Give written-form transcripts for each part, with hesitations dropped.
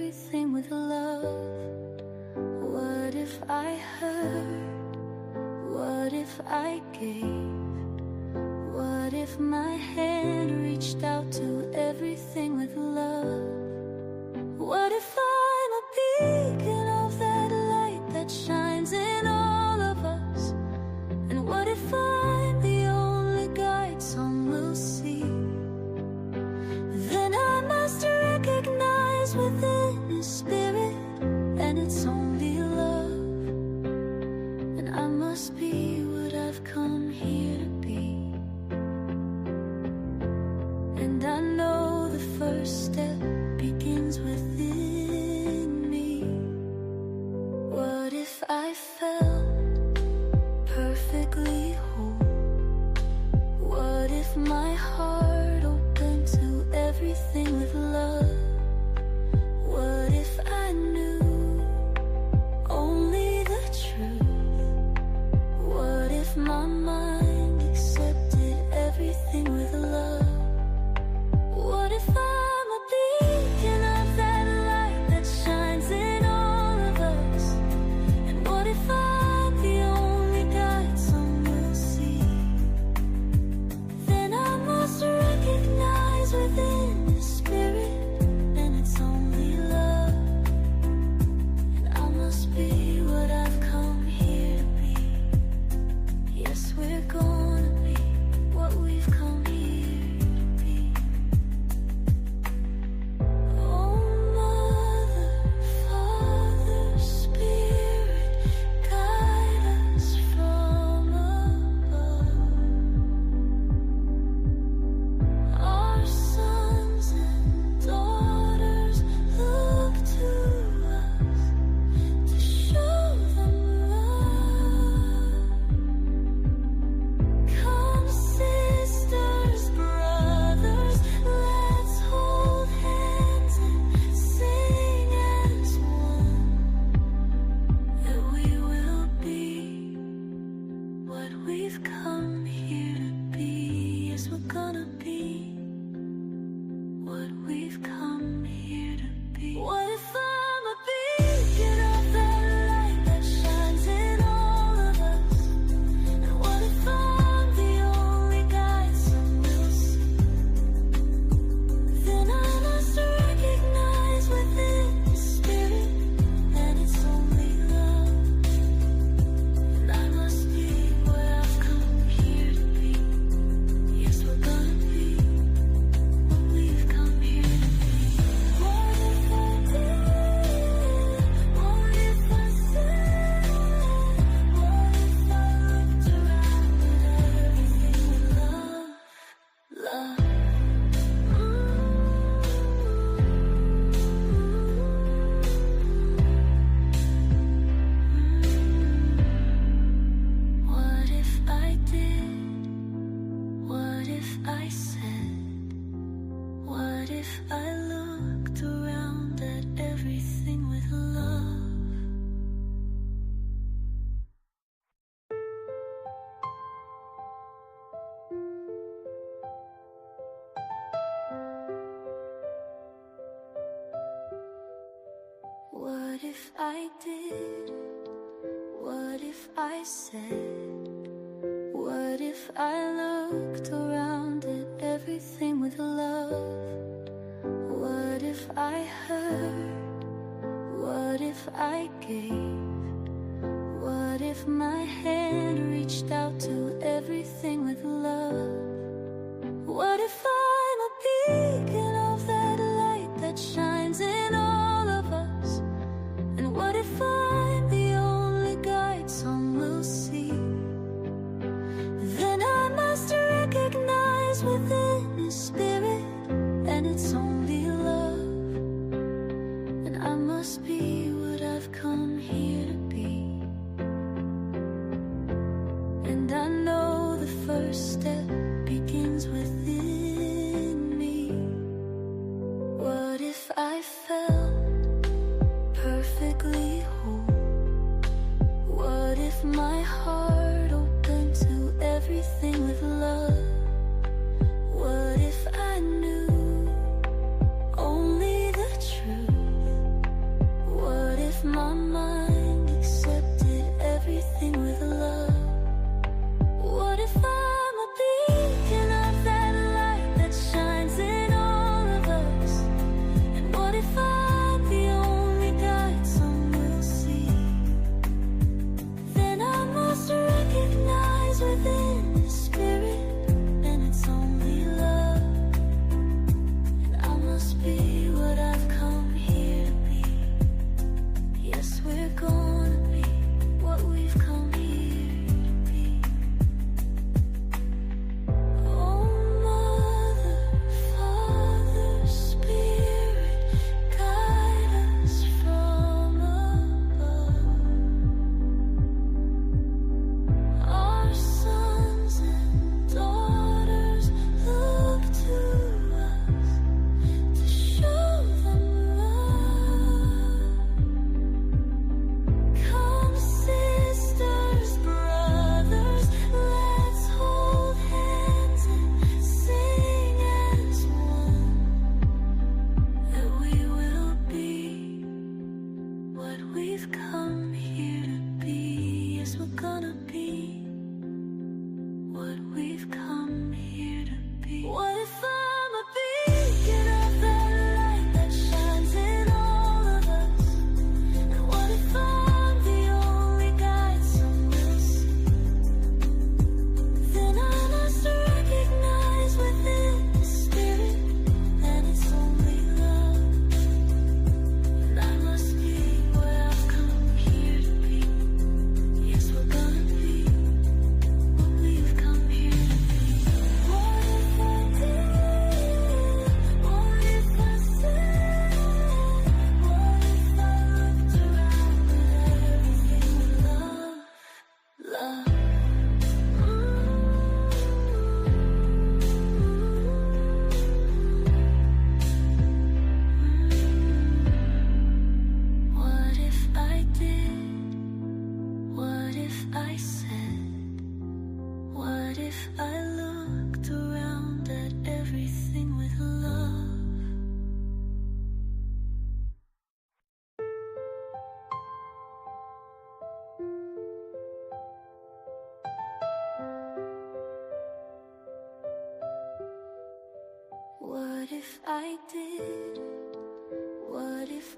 everything with love? What if I hurt? What if I gave? What if my hand reached out to everything with love? What if I'm a beacon of that light that shines in all of us? And what if I'm the only guide some will see? Then I must recognize within His Spirit, and it's only love. And I must be what I've come here to be. And I know the first step begins within me. What if I felt perfectly whole? What if my heart opened to everything with love? What if I knew only the truth? What if my mind accepted everything with love? What if I'm a beacon of that light that shines in all of us? And what if I'm the only guide some will see? Then I must recognize within the Spirit, and it's only love. And I must be what I've come here to be. Yes, we're gonna be what we've come here to be. Oh, Mother, Father, Spirit, guide us from above. Our sons and daughters look to us to show them love. Come, sisters, brothers, let's hold hands and sing as one, that we will be what we've come here to be. Yes, we're gonna be what we've come here to be. What if I'm a beacon of that light that shines in all of us? And what if I'm the only guide some will see? Then I must recognize within the Spirit, and it's only love. And I must be what I've come here to be. Yes, we're gonna be what we've come here to be. What if I did? What if I said? What if I looked around at everything with love? Love. What if I did? What if I said? What if I looked around at everything with love? What if I did? What if I said? What if I looked around at everything with love? What if I hurt? What if I gave? What if my hand reached out to everything with love? What if I'm a beacon of that light that shines in all of us? And what if I'm the only guide some will see? Then I must recognize within His Spirit, and it's only love. And I must be what I've come here to be. And I know the first step begins within me. What if I felt perfectly whole? What if my heart opened to everything with love? What if I knew only the truth?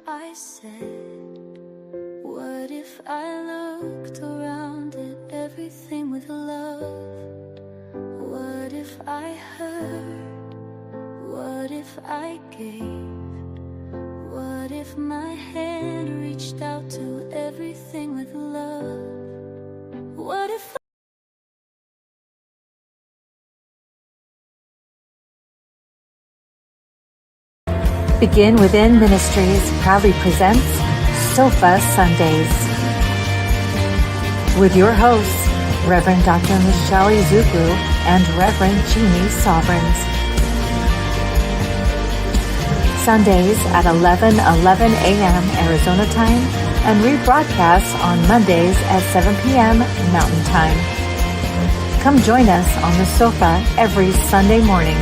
I said, what if I looked around at everything with love? What if I heard? What if I gave? What if my hand reached out to everything with love? What if Begin Within Ministries proudly presents Sofa Sundays with your hosts, Reverend Dr. Michelle Izuku and Reverend Jeannie Sovereigns. Sundays at 11:11 a.m. Arizona time and rebroadcasts on Mondays at 7 p.m. Mountain Time. Come join us on the sofa every Sunday morning.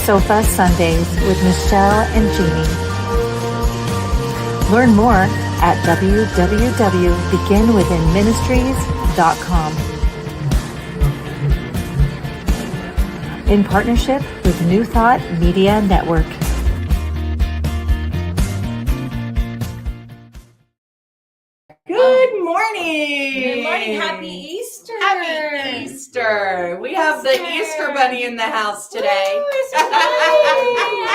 Sofa Sundays with Michelle and Jeannie. Learn more at www.beginwithinministries.com. In partnership with New Thought Media Network. Good morning. Good morning. Happy Easter. Happy Easter. We have the Easter Bunny in the house today. Woo, Easter Bunny.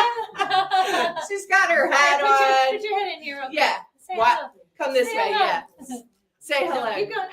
She's got her hat on. Put your head in here. Okay. Yeah. Say What? hello. Come this Say way. hello. Yeah. Say No, hello. keep going.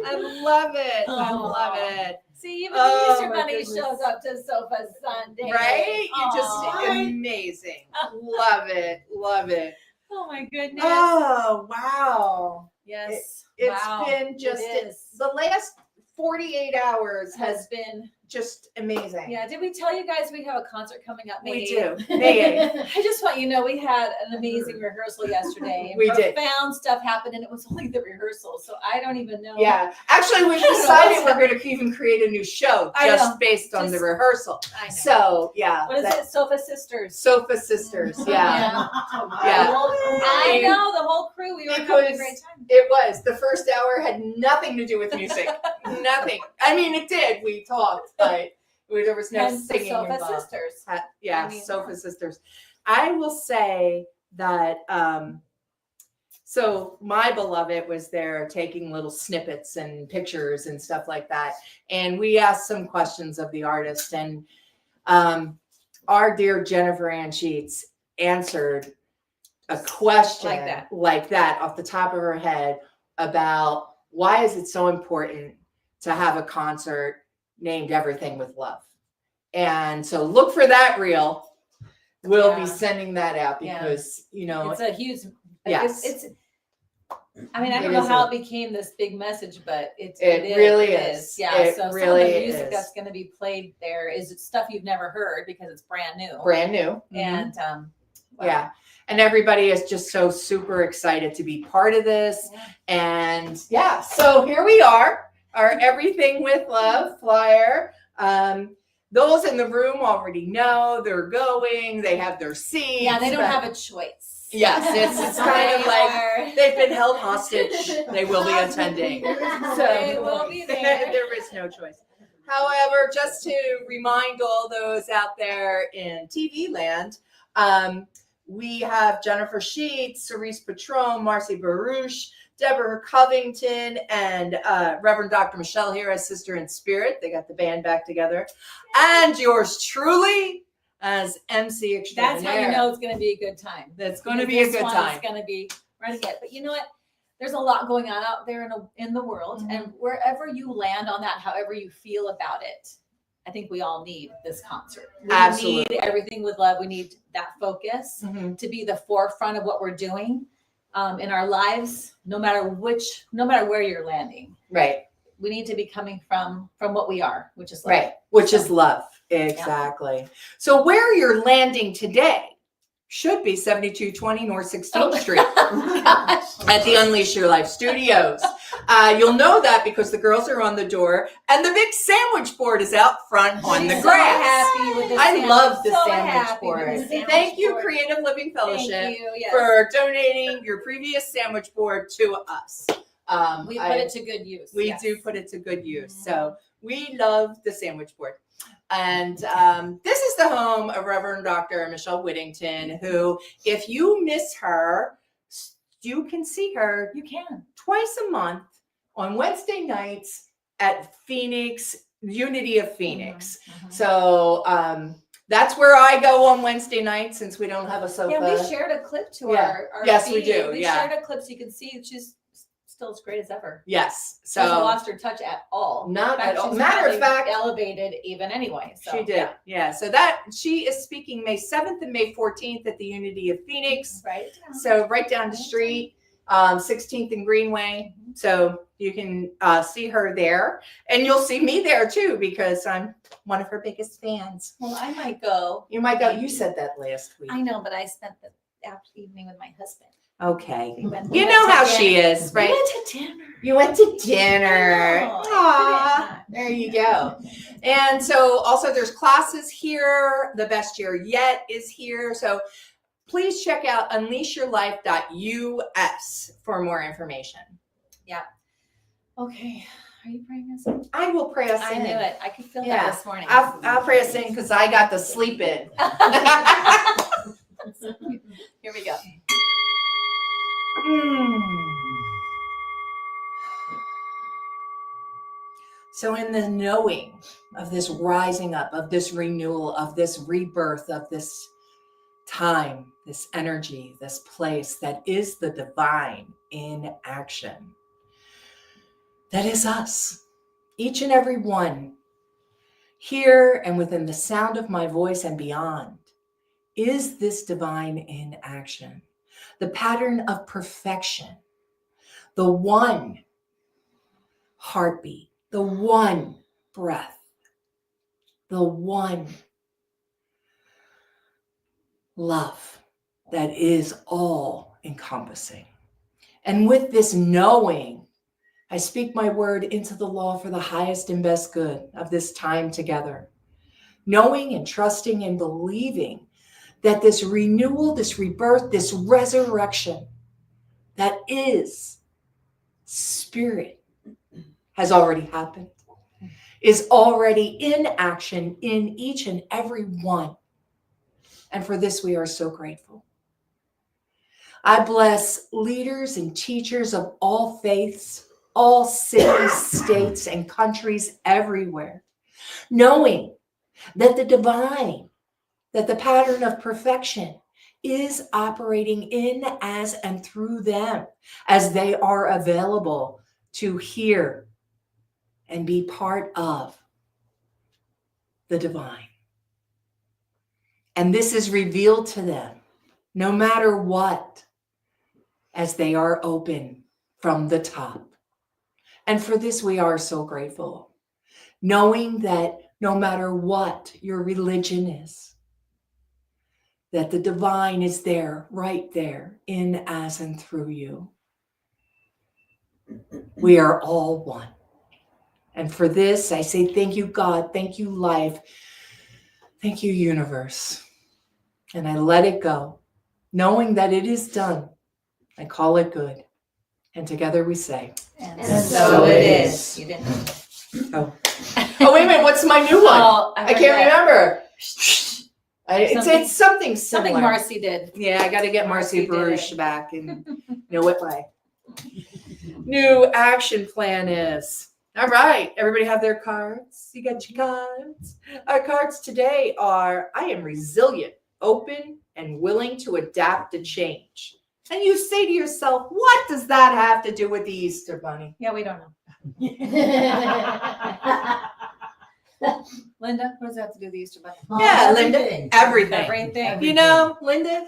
I love it. I Oh. love it. See, even Oh, the Easter my Bunny goodness. shows up to Sofa Sunday. Right? You're just Aw. amazing. Love it. Love it. Oh my goodness. Oh, wow. Yes. It's Wow. been just It is. the last 48 hours Has been. just amazing. Yeah. Did we tell you guys we have a concert coming up? May We 8th? do. May 8th. I just want you to know we had an amazing rehearsal yesterday. And We did. profound stuff happened, and it was only the rehearsal, so I don't even know. Yeah. Actually, we've decided we're going to even create a new show I just know. based on the Just- rehearsal. I know. So, yeah. What is it? Sofa Sisters. Sofa Sisters. Yeah. Yeah. I know the whole crew. We were having a Because great time. It was. The first hour had nothing to do with music. Nothing. I mean, it did. We talked, but there was no And the singing Sofa involved. Sisters. Yeah, I mean, Sofa Sisters. I will say that so my beloved was there taking little snippets and pictures and stuff like that. And we asked some questions of the artist, and our dear Jennifer Ann Sheets answered a question like that off the top of her head about why is it so important to have a concert named Everything with Love. And so look for that reel. We'll be sending that out because, you know, it's a huge, yes. it's I mean, I It don't know is how a- it became this big message, but it really is. Yeah. It So really some of the music is. that's going to be played there is stuff you've never heard because it's brand new. Brand new. And wow. Yeah. And everybody is just so super excited to be part of this. Yeah. And yeah, so here we are, our Everything with Love flyer. Those in the room already know they're going, they have their seats. Yeah, they don't have a choice. Yes, it's kind of like they've been held hostage. They will be attending. They will be there. There is no choice. However, just to remind all those out there in TV land, we have Jennifer Sheets, Cerise Patron, Marcy Baruch, Deborah Covington, and Reverend Dr. Michelle here as Sister in Spirit. They got the band back together. And yours truly as MC extraordinaire. That's how you know it's going to be a good time. That's going to be a good time. It's going to be running it. But you know what? There's a lot going on out there in the world. Mm-hmm. And wherever you land on that, however you feel about it, I think we all need this concert. We Absolutely. need Everything with Love. We need that focus Mhm. to be the forefront of what we're doing in our lives, no matter where you're landing. Right. We need to be coming from what we are, which is love. Right. Which is love. Exactly. So where you're landing today should be 7220 North 16th Street at the Unleash Your Life Studios. You'll know that because the girls are on the door and the big sandwich board is out front on She's the so grass. happy with the I sandwich. love the So sandwich happy with board. the sandwich Thank you, board. Creative Living Fellowship, Thank you. Yes. for donating your previous sandwich board to us. We put it to good use. We yes. do put it to good use. So We love the sandwich board. And this is the home of Reverend Dr. Michelle Whittington, who, if you miss her, you can see her. You can. Twice a month on Wednesday nights at Phoenix, Unity of Phoenix. So that's where I go on Wednesday nights since we don't have a sofa. Yeah, we shared a clip to our Yes, feed. we do. We shared a clip so you can see she's still as great as ever. Yes. She hasn't So lost her touch at all. not In fact, at all. she's Matter of probably fact, elevated even anyway. So, she did. Yeah. So that she is speaking May 7th and May 14th at the Unity of Phoenix. Right. So right down the street, 16th and Greenway. So you can see her there, and you'll see me there too because I'm one of her biggest fans. Well, I might go. You might go. You said that last week. I know, but I spent the evening with my husband. Okay. We went You to know how dinner. she is, right? We went to dinner. You went to dinner. I know. Aw, there you go. And so also there's classes here. The Best Year Yet is here. So please check out unleashyourlife.us for more information. Yeah. Okay. Are you praying us in? I will pray us I in. knew it. I could feel Yeah. that this morning. I'll pray us in because I got to sleep in. Here we go. So in the knowing of this rising up, of this renewal, of this rebirth, of this time, this energy, this place that is the divine in action, that is us, each and every one, here and within the sound of my voice and beyond, is this divine in action, the pattern of perfection, the one heartbeat, the one breath, the one love that is all encompassing. And with this knowing, I speak my word into the law for the highest and best good of this time together, knowing and trusting and believing that this renewal, this rebirth, this resurrection that is spirit has already happened, is already in action in each and every one. And for this, we are so grateful. I bless leaders and teachers of all faiths, all cities, states, and countries everywhere, knowing that the divine, that the pattern of perfection is operating in, as, and through them as they are available to hear and be part of the divine. And this is revealed to them no matter what, as they are open from the top. And for this, we are so grateful, knowing that no matter what your religion is, that the divine is there, right there, in, as, and through you. We are all one. And for this, I say thank you, God. Thank you, life. Thank you, universe. And I let it go, knowing that it is done. I call it good. And together we say, And so it is. You didn't. oh, wait a minute. What's my new one? Oh, I can't remember. It's something similar. Something Marcy did. Yeah, I got to get Marcy Marcy did Baruch it. back and know what my new action plan is. All right, everybody have their cards. You got your cards. Our cards today are: I am resilient, open, and willing to adapt to change. And you say to yourself, what does that have to do with the Easter Bunny? Yeah, we don't know. Linda, what does that have to do with the Easter Bunny? Yeah, Linda, everything. Everything. You know, Linda,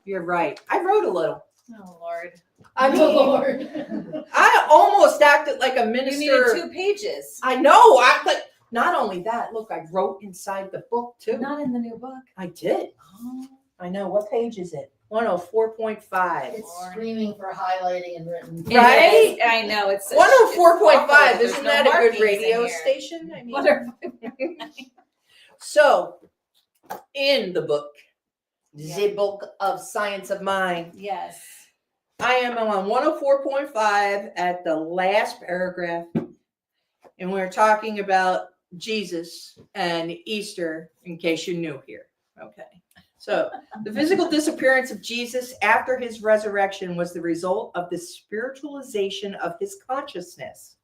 you're right. I wrote a little. Oh, Lord. I mean, Lord. I almost acted like a minister. You needed 2 pages. I know. But not only that, look, I wrote inside the book too. Not in the new book. I did. Oh, I know. What page is it? 104.5. It's screaming for highlighting and written. Right? I know. It's 104.5. there's Isn't no that a good markings in radio here. station? I mean, Wonderful. so in the book, the book of Science of Mind, Yes. I am on 104.5 at the last paragraph. And we're talking about Jesus and Easter, in case you're new here. Okay. So the physical disappearance of Jesus after his resurrection was the result of the spiritualization of his consciousness.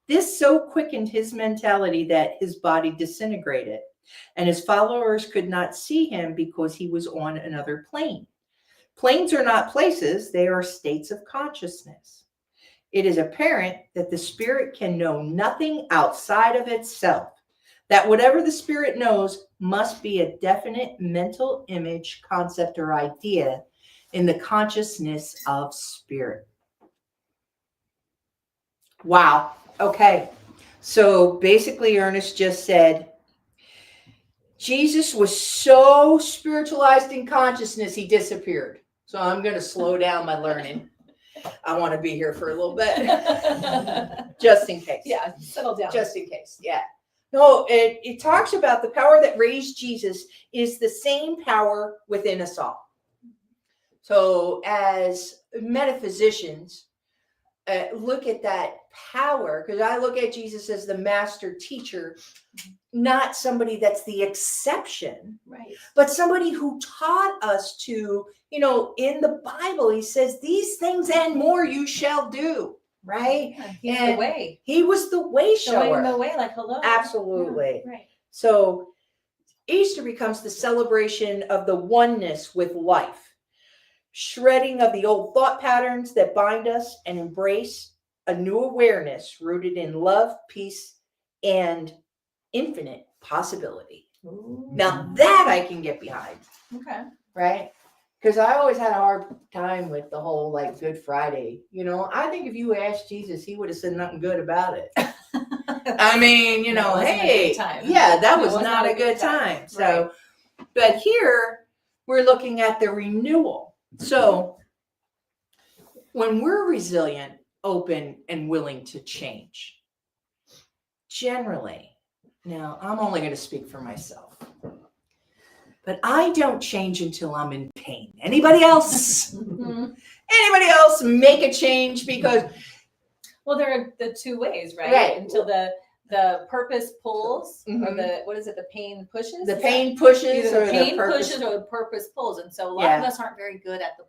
This so quickened his mentality that his body disintegrated, and his followers could not see him because he was on another plane. Planes are not places, they are states of consciousness. It is apparent that the spirit can know nothing outside of itself, that whatever the spirit knows must be a definite mental image, concept, or idea in the consciousness of spirit. Wow. Okay. So basically, Ernest just said, Jesus was so spiritualized in consciousness, he disappeared. So I'm going to slow down my learning. I want to be here for a little bit, just in case. Yeah, settle down. Just in case. Yeah. No, it talks about the power that raised Jesus is the same power within us all. So as metaphysicians, look at that power, because I look at Jesus as the master teacher, not somebody that's the exception, Right. but somebody who taught us to, in the Bible, he says, these things and more you shall do, right? Yeah, he's And the way. He was the way shower. Showing the way, like, hello. Absolutely. Yeah, right. So Easter becomes the celebration of the oneness with life, shredding of the old thought patterns that bind us, and embrace a new awareness rooted in love, peace, and infinite possibility. Ooh. Now that I can get behind, Okay. right? Because I always had a hard time with the whole Good Friday. I think if you asked Jesus, he would have said nothing good about it. I mean, That wasn't a hey, good time. yeah, that It was was not a good time. So, Right. but here we're looking at the renewal. So when we're resilient, open, and willing to change, generally, now I'm only going to speak for myself, but I don't change until I'm in pain. Anybody else? Mhm. Anybody else make a change? Because Well, there are the two ways, right? Right. Until the purpose pulls, or Mhm. the pain pushes. the Is pain pushes, either or the pain the purpose, pushes or the purpose pulls, and so a lot of Yeah. us aren't very good at the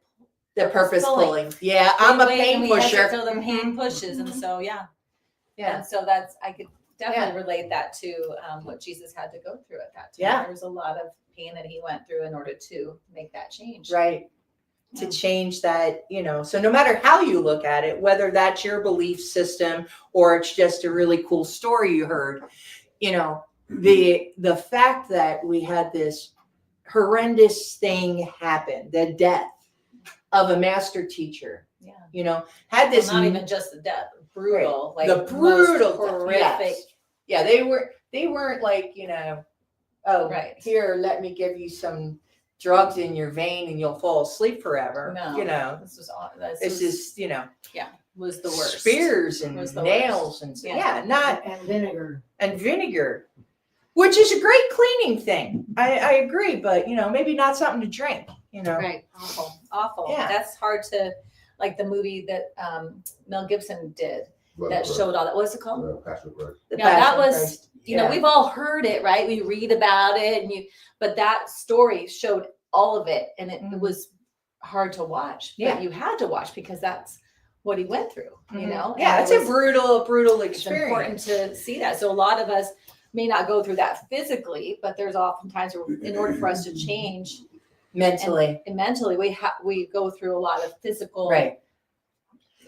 the purpose pulling. pulling. Yeah, I'm a wait and pain we pusher. hesitate till the pain Mhm. pushes, and so yeah. Yeah. And so I could definitely relate that to what Jesus had to go through at that time. Yeah. There was a lot of pain that he went through in order to make that change. Right. To Yeah. change that, so no matter how you look at it, whether that's your belief system or it's just a really cool story you heard, the fact that we had this horrendous thing happen, the death of a master teacher, Yeah. had this Well, not even just the death, brutal, Right. like The brutal most death, horrific. yes. Yeah, they weren't oh, Right. here, let me give you some drugs in your vein and you'll fall asleep forever. No, this was This is, was the worst. spears and Was the nails and Yeah. not And vinegar. and vinegar, which is a great cleaning thing. I agree, but maybe not something to drink. Right. Awful. Yeah. That's hard to, like the movie that Mel Gibson did that showed all that. What's it called? The Yeah, that Passion was, Christ. we've all heard it, right? We read about it, but that story showed all of it, and it Mhm. was hard to watch. Yeah. But you had to watch because that's what he went through, Mhm. And Yeah, it's it a was- brutal It's important experience. to see that. So a lot of us may not go through that physically, but there's oftentimes where, in order for us to change Mentally, and mentally, we go through a lot of physical, right.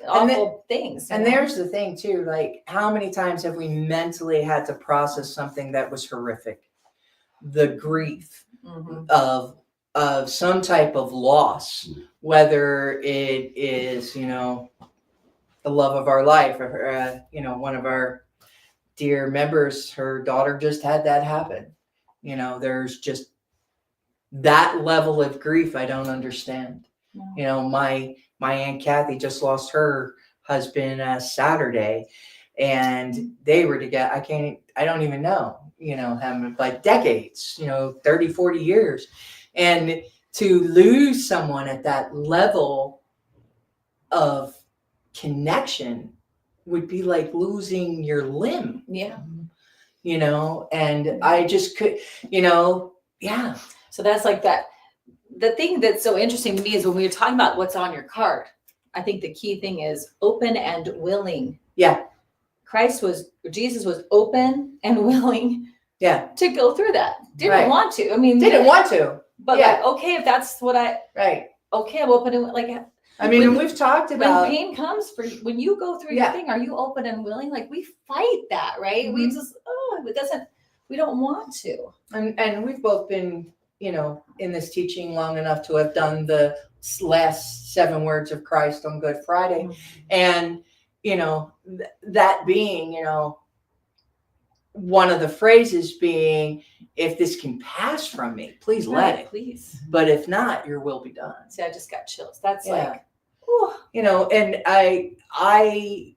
awful things. And there's the thing too, how many times have we mentally had to process something that was horrific? The grief Mhm. of some type of loss, whether it is, the love of our life, or, one of our dear members, her daughter just had that happen. There's just that level of grief I don't understand. No. My Aunt Kathy just lost her husband Saturday, and they were together. I don't even know, him like decades, 30, 40 years. And to lose someone at that level of connection would be like losing your limb, Yeah. and I just could, yeah. So that's like that. The thing that's so interesting to me is when we were talking about what's on your card, I think the key thing is open and willing. Yeah. Jesus was open and willing Yeah. to go through that. Didn't Right. want to. I mean, Didn't want to. but Yeah. like, okay, if that's what Right. okay, I'm open and like, I mean, When- and we've talked when about, pain comes for you, when you go through Yeah. your thing, are you open and willing? Like we fight that, right? We Mhm. just, we don't want to. and we've both been, in this teaching long enough to have done the last 7 words of Christ on Good Friday. And, that being, one of the phrases being, if this can pass from me, please let it. Please. But if not, your will be done. See, I just got chills. That's Yeah. like, whew. And I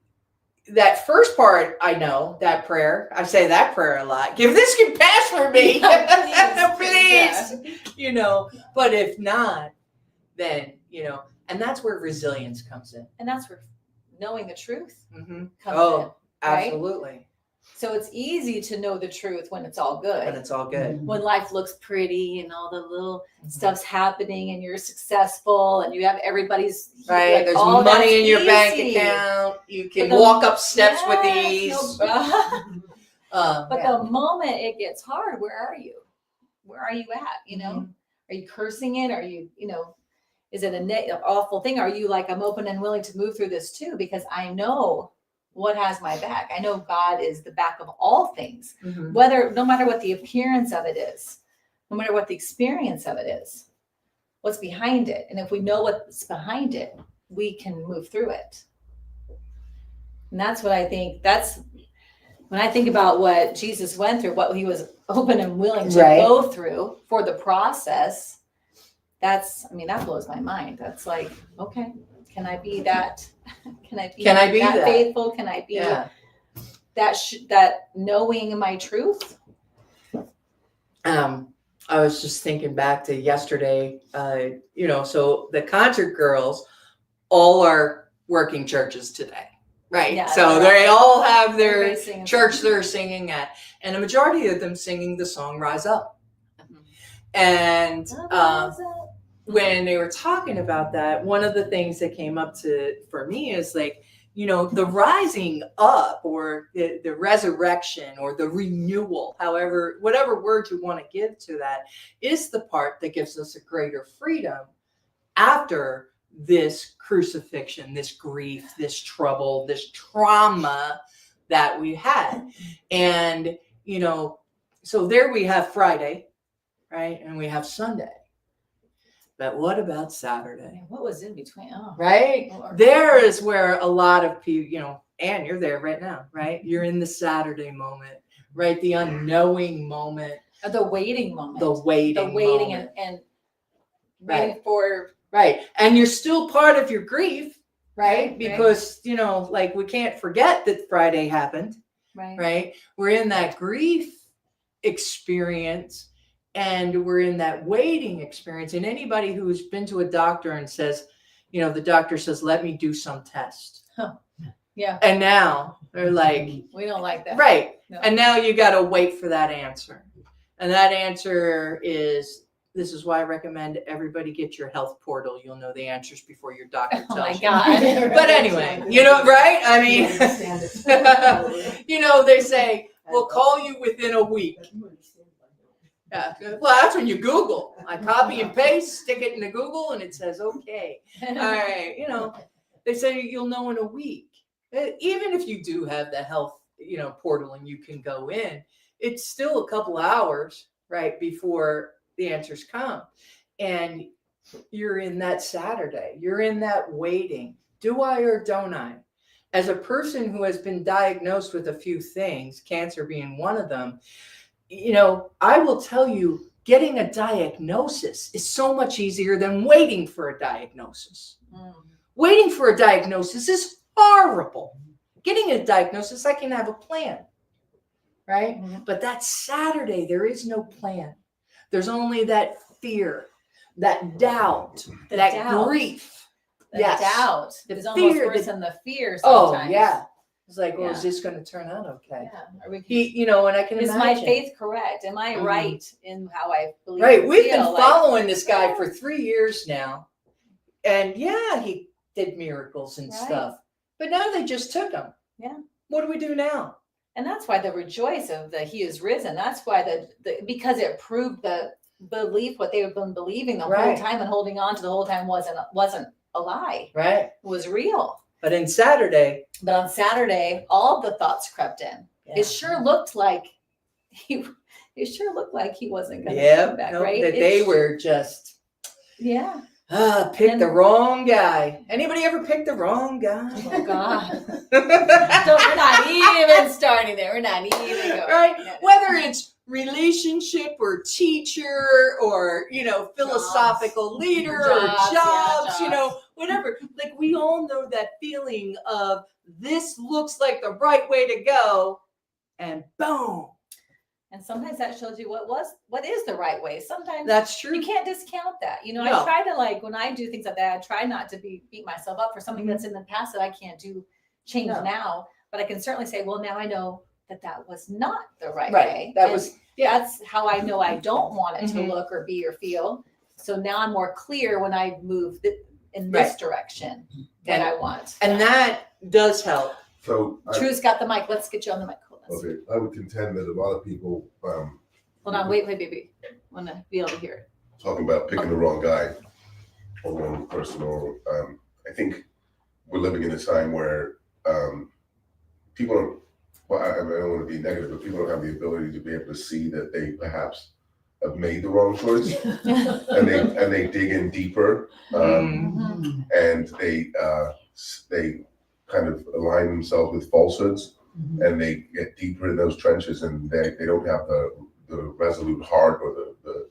that first part, I know that prayer. I say that prayer a lot. If this can pass for me, please. But if not, then, and that's where resilience comes in. And that's where knowing the truth Mm-hmm. comes Oh, in. Right? absolutely. So it's easy to know the truth when it's all good. But it's all good. When life looks pretty and all the little stuff's happening and you're successful and you have everybody's Right. like, There's all that's money in your bank easy. account. You can But the- walk up steps with Yes, ease. But Yeah. the moment it gets hard, where are you? Where are you at? Mhm. Are you cursing it? Are you, is it an awful thing? Are you like, I'm open and willing to move through this too? Because I know what has my back. I know God is the back of all things, Mhm. no matter what the appearance of it is, no matter what the experience of it is, what's behind it. And if we know what's behind it, we can move through it. And that's what I think. That's when I think about what Jesus went through, what he was open and willing to Right. go through for the process. That blows my mind. That's like, okay, can I be that? Can I be that faithful? Can I be Yeah. that knowing my truth? I was just thinking back to yesterday, so the concert girls all are working churches today, right? Yeah, so they're they all have their Everybody's singing church something. they're singing at, and a majority of them singing the song Rise Up. Mhm. And Rise up. when they were talking about that, one of the things that came up for me is like, the rising up or the resurrection or the renewal, whatever word you want to give to that, is the part that gives us a greater freedom after this crucifixion, this grief, this trouble, this trauma that we had. And, so there we have Friday, right? And we have Sunday. But what about Saturday? What was in between? Oh. Right? Lord. There is where a lot of people, and you're there right now, right? You're in the Saturday moment, right? The unknowing moment, The waiting moment. the waiting moment. and Right. waiting for Right. And you're still part of your grief, right? Right. Because, like we can't forget that Friday happened, right? We're in that grief experience. And we're in that waiting experience. And anybody who's been to a doctor and says, the doctor says, let me do some test. Yeah. And now they're like, We don't like that. right. No. And now you got to wait for that answer. And that answer is, this is why I recommend everybody get your health portal. You'll know the answers before your doctor Oh tells my you. God. But anyway, right? I mean, they say, we'll call you within a week. Yeah. Well, that's when you Google. I copy and paste, stick it into Google, and it says, okay. All right. They say you'll know in a week. Even if you do have the health, portal and you can go in, it's still a couple hours, right, before the answers come. And you're in that Saturday. You're in that waiting. Do I or don't I? As a person who has been diagnosed with a few things, cancer being one of them, I will tell you, getting a diagnosis is so much easier than waiting for a diagnosis. Waiting for a diagnosis is horrible. Getting a diagnosis, I can have a plan, right? Mhm. But that Saturday, there is no plan. There's only that fear, that doubt, that doubt. grief. The Yes. doubt The is almost fear, worse the- than the fear Oh, sometimes. yeah. It's like, well, Yeah. is this going to turn out okay? Yeah. Are we, And I can is imagine. my faith correct? Am I Mhm. right in how I believe? Right. and We've feel? been Like, following this guy for 3 years now. And yeah, he did miracles and Right. stuff. But now they just took him. Yeah. What do we do now? and that's why the rejoice of the He is risen. That's why because it proved the belief what they have been believing the whole Right. time and holding on to the whole time wasn't a lie. Right. It was real. But in Saturday. But on Saturday, all the thoughts crept in. Yeah. It sure looked like he wasn't going to Yeah. come back, No, right? that they were just Yeah. picked the And- wrong guy. Anybody ever pick the wrong guy? Oh God. We're not even starting there. We're not even going. Right? No. Whether it's relationship or teacher or, philosophical leader or jobs, whatever. Like we all know that feeling of this looks like the right way to go and boom. And sometimes that shows you what is the right way. Sometimes That's true. you can't discount that. No. I try to when I do things like that, I try not to beat myself up for something that's in the past that I can't change No. now. But I can certainly say, well, now I know that was not the right Right. way. That And was that's how I know I don't want it to Mhm. look or be or feel. So now I'm more clear when I move in this Right. direction And- that I want. and that does help. So, True's got the mic. Let's get you on the mic. Hold on. okay, I would contend that a lot of people, Hold on. Wait, baby. Want to be able to hear it. talking about picking the wrong guy or the wrong person, or I think we're living in a time where people don't. Well, I don't want to be negative, but people don't have the ability to be able to see that they perhaps have made the wrong choice, and they dig in deeper, Mhm. and they kind of align themselves with falsehoods, and they get deeper in those trenches, and they don't have the resolute heart or the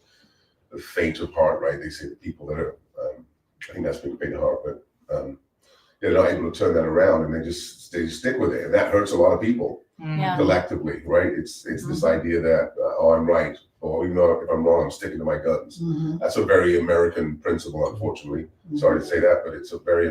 fainter part, right? They say the people that are, I think that's being faint heart, but they're not able to turn that around, and they stick with it, and that hurts a lot of people Yeah. collectively, right? It's this idea that I'm right, or even though if I'm wrong, I'm sticking to my guns. That's a very American principle, unfortunately. Sorry to say that, but that's a very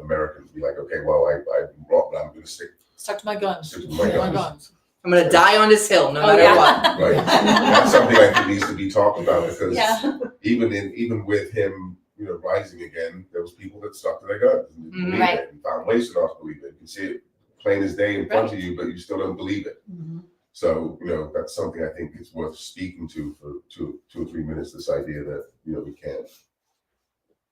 American to be like, okay, well, I'm wrong, but I'm going to stick Stuck to my guns. to my guns. I'm going to die on this hill no Oh, matter yeah. what. Right. That's something I think needs to be talked about, because Yeah. even with him, rising again, there was people that stuck to their guns and didn't believe Right. it and found ways to not believe it. You can see it plain as day in front of you, but you still don't believe it. So, that's something I think is worth speaking to for two or 3 minutes. This idea that,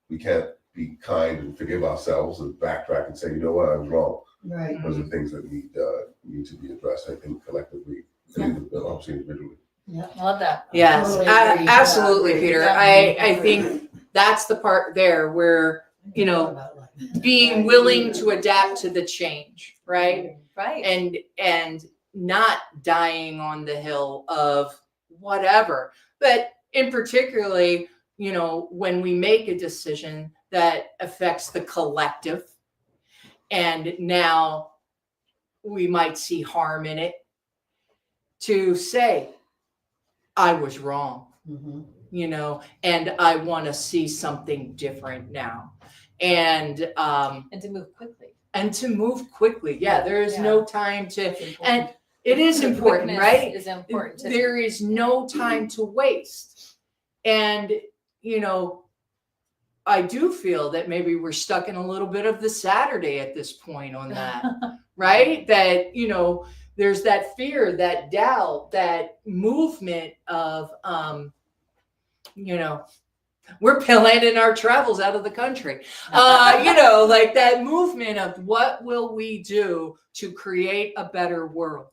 we can't be kind and forgive ourselves and backtrack and say, you know what, I was wrong. Right. Those are things that need to be addressed, I think, collectively, and obviously individually. I love that. Yes, Totally agree. absolutely, Yeah. Peter. Yeah. I think that's the part there where, being willing to adapt to the change, right? Right. And not dying on the hill of whatever. But in particularly, when we make a decision that affects the collective, and now we might see harm in it, to say, I was wrong, and I want to see something different now. And to move quickly. Yeah, there is no time to, It's important. and it is The important, quickness right? Is important. There is no time to waste. And, I do feel that maybe we're stuck in a little bit of the Saturday at this point on that, right? That, there's that fear, that doubt, that movement of, we're planning our travels out of the country. Like that movement of what will we do to create a better world,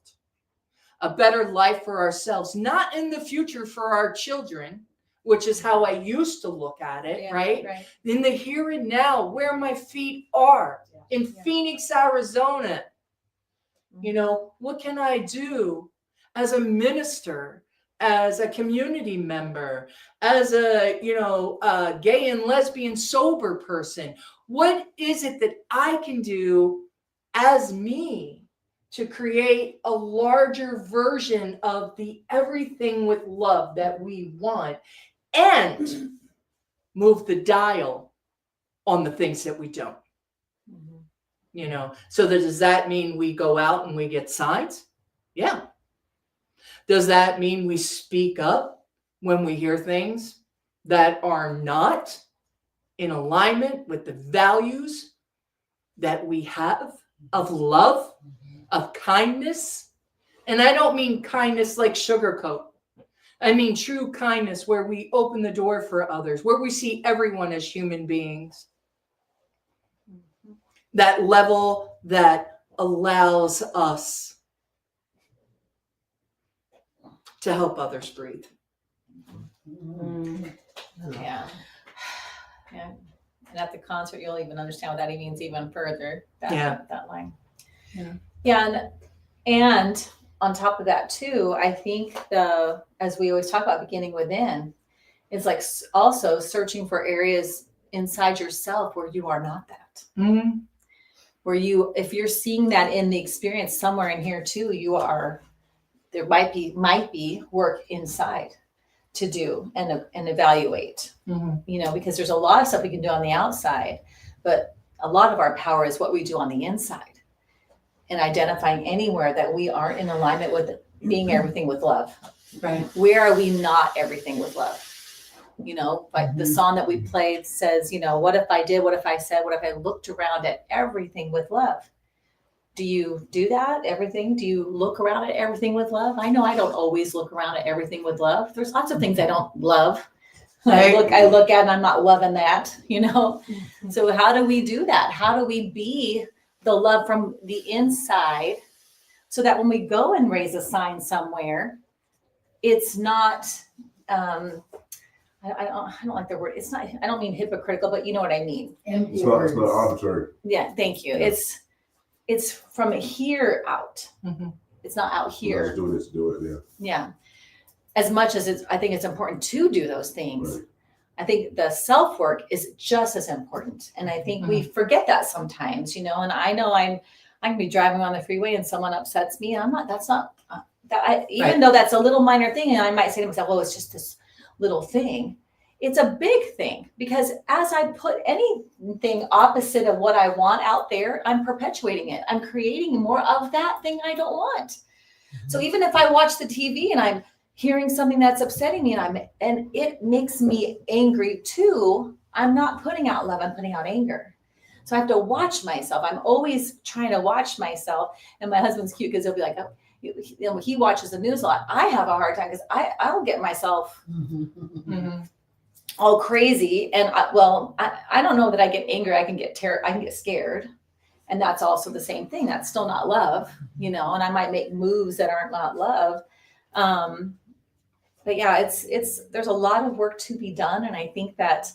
a better life for ourselves, not in the future for our children, which is how I used to look at it, Yeah, right? In the here and now, where my feet are in Phoenix, Arizona. What can I do as a minister, as a community member, as a, gay and lesbian sober person? What is it that I can do as me to create a larger version of the everything with love that we want, and move the dial on the things that we don't? you know. So does that mean we go out and we get signs? Yeah. Does that mean we speak up when we hear things that are not in alignment with the values that we have of love, of kindness? And I don't mean kindness like sugarcoat. I mean true kindness where we open the door for others, where we see everyone as human beings. That level that allows us to help others breathe. Yeah. Yeah. And at the concert, you'll even understand what that means even further. That line. Yeah. Yeah. And on top of that too, I think as we always talk about beginning within, it's like also searching for areas inside yourself where you are not that. Mm-hmm. Where if you're seeing that in the experience somewhere in here too, there might be work inside to do and evaluate, because there's a lot of stuff we can do on the outside, but a lot of our power is what we do on the inside, and identifying anywhere that we aren't in alignment with being everything with love. Right. Where are we not everything with love? Like the song that we played says, what if I did, what if I said, what if I looked around at everything with love? Do you do that? Everything? Do you look around at everything with love? I know I don't always look around at everything with love. There's lots of things I don't love. I look at and I'm not loving that, So how do we do that? How do we be the love from the inside so that when we go and raise a sign somewhere, it's not, I don't like the word. It's not, I don't mean hypocritical, but you know what I mean. It's not arbitrary. Yeah. Thank you. Yeah. It's from here out. Mm-hmm. It's not out here. Let's do it. Do it. Yeah. Yeah. As much as I think it's important to do those things. Right. I think the self-work is just as important. And I think we forget that sometimes, and I know I can be driving on the freeway and someone upsets me. And even though that's a little minor thing, and I might say to myself, well, it's just this little thing. It's a big thing, because as I put anything opposite of what I want out there, I'm perpetuating it. I'm creating more of that thing I don't want. So even if I watch the TV and I'm hearing something that's upsetting me and it makes me angry too, I'm not putting out love, I'm putting out anger. So I have to watch myself. I'm always trying to watch myself. And my husband's cute because he'll be like, oh, he watches the news a lot. I have a hard time because I'll get myself all crazy. And I don't know that I get angry. I can get scared. And that's also the same thing. That's still not love, and I might make moves that aren't not love. But yeah, there's a lot of work to be done. And I think that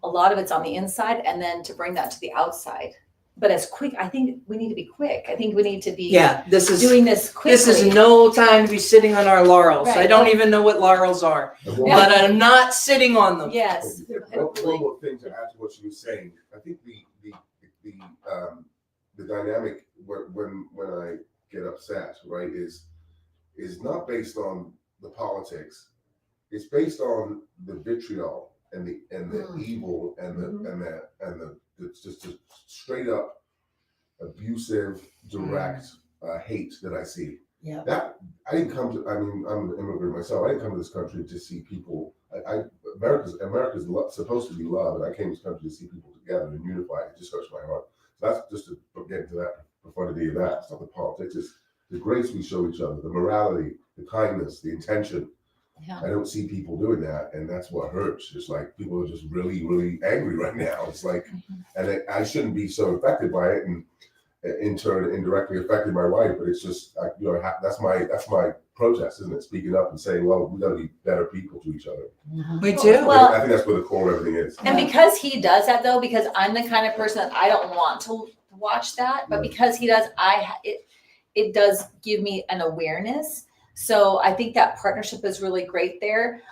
a lot of it's on the inside, and then to bring that to the outside. But I think we need to be quick. I think we need to be doing this quickly. This is no time to be sitting on our laurels. Right. I don't even know what laurels are, but I'm not sitting on them. Yes. One more thing to add to what she was saying. I think the dynamic when I get upset, right, is not based on the politics. It's based on the vitriol and the evil and the just a straight up abusive, direct hate that I see. Yeah. That I didn't come to. I mean, I'm an immigrant myself. I didn't come to this country to see people. America's supposed to be love, and I came to this country to see people together and unified. It just hurts my heart. So that's just to get into that profundity of that. It's not the politics. It's the grace we show each other, the morality, the kindness, the intention. Yeah. I don't see people doing that, and that's what hurts. It's like people are just really, really angry right now. It's like, and I shouldn't be so affected by it, and in turn, indirectly affected my wife. But it's just, that's my protest, isn't it? Speaking up and saying, well, we got to be better people to each other. We do. Well, I think that's where the core of everything is. And because he does that, though, because I'm the kind of person that I don't want to watch that, but because he does, it does give me an awareness. So I think that partnership is really great there.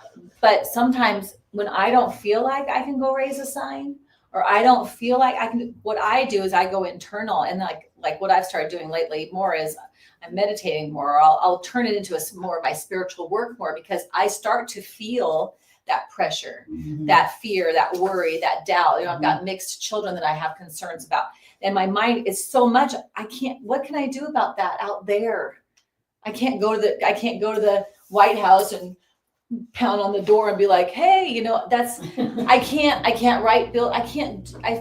But sometimes when I don't feel like I can go raise a sign, or I don't feel like I can, what I do is I go internal, and like what I've started doing lately more is I'm meditating more, or I'll turn it into more of my spiritual work more, because I start to feel that pressure, that fear, that worry, that doubt. I've got mixed children that I have concerns about. And my mind is so much, what can I do about that out there? I can't go to the White House and pound on the door and be like, hey, I can't write bill. I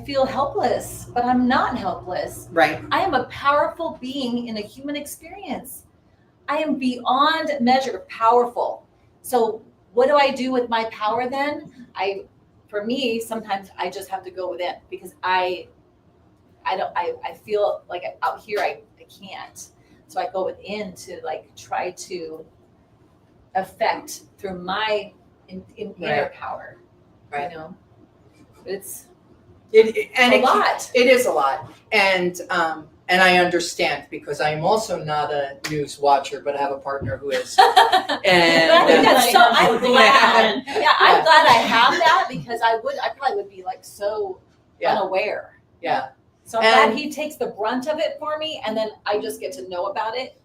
feel helpless, but I'm not helpless. Right. I am a powerful being in a human experience. I am beyond measure powerful. So what do I do with my power then? For me, sometimes I just have to go within, because I feel like out here I can't. So I go within to like try to affect through my inner power. Right. It's and a lot. It is a lot. And I understand, because I am also not a news watcher, but I have a partner who is. And I think that's so. I'm glad. Yeah, I'm Yeah. glad I have that, because I probably would be like so Yeah. unaware. Yeah. So I'm glad he takes the brunt of it for me, and then I just get to know about it.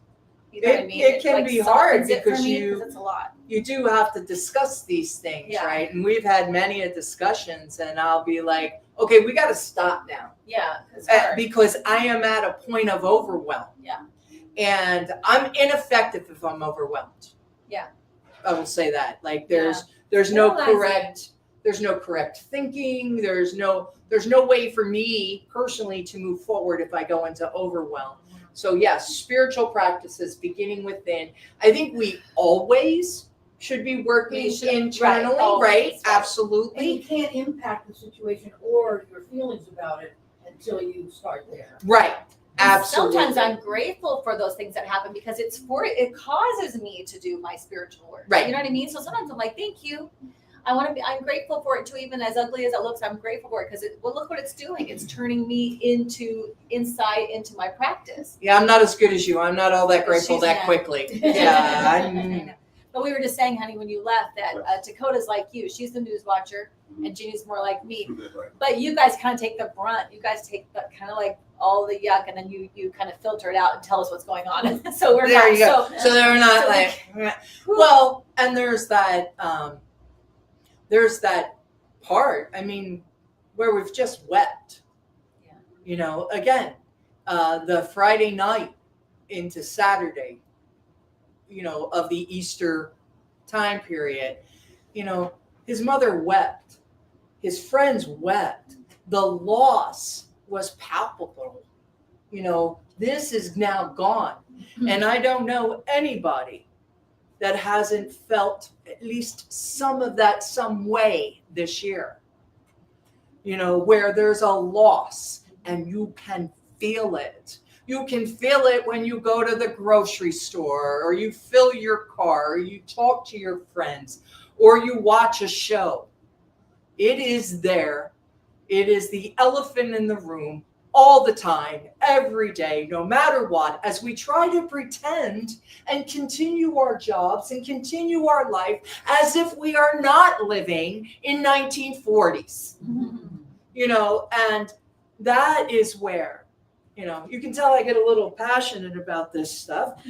You know what I mean? It can be hard because it's a lot. you do have to discuss these things, Yeah. right? And we've had many a discussions, and I'll be like, okay, we got to stop now. Yeah, it's hard. Because I am at a point of overwhelm. Yeah. And I'm ineffective if I'm overwhelmed. Yeah. I will say that. Like there's Realizing. no correct thinking. There's no way for me personally to move forward if I go into overwhelm. So yes, spiritual practices beginning within. I think we always should be working internally, right? And Absolutely. you can't impact the situation or your feelings about it until you start there. Right. And Absolutely. sometimes I'm grateful for those things that happen, because it causes me to do my spiritual work. Right. You know what I mean? So sometimes I'm like, thank you. I'm grateful for it too, even as ugly as it looks. I'm grateful for it, because look what it's doing. It's turning me inside into my practice. Yeah, I'm not as good as you. I'm not all that grateful She's that not. quickly. Yeah. But we were just saying, honey, when you left, that Dakota's like you. She's the news watcher, and Jeannie's more like me. But you guys kind of take the brunt. You guys take the kind of like all the yuck, and then you kind of filter it out and tell us what's going on. So we're There not. you go. So they're not so like, well, and there's that part, I mean, where we've just wept. Yeah. Again, the Friday night into Saturday, of the Easter time period, his mother wept, his friends wept, the loss was palpable. This is now gone. And I don't know anybody that hasn't felt at least some of that some way this year, where there's a loss and you can feel it. You can feel it when you go to the grocery store, or you fill your car, or you talk to your friends, or you watch a show. It is there. It is the elephant in the room all the time, every day, no matter what, as we try to pretend and continue our jobs and continue our life as if we are not living in 1940s, and that is where, you can tell I get a little passionate about this stuff.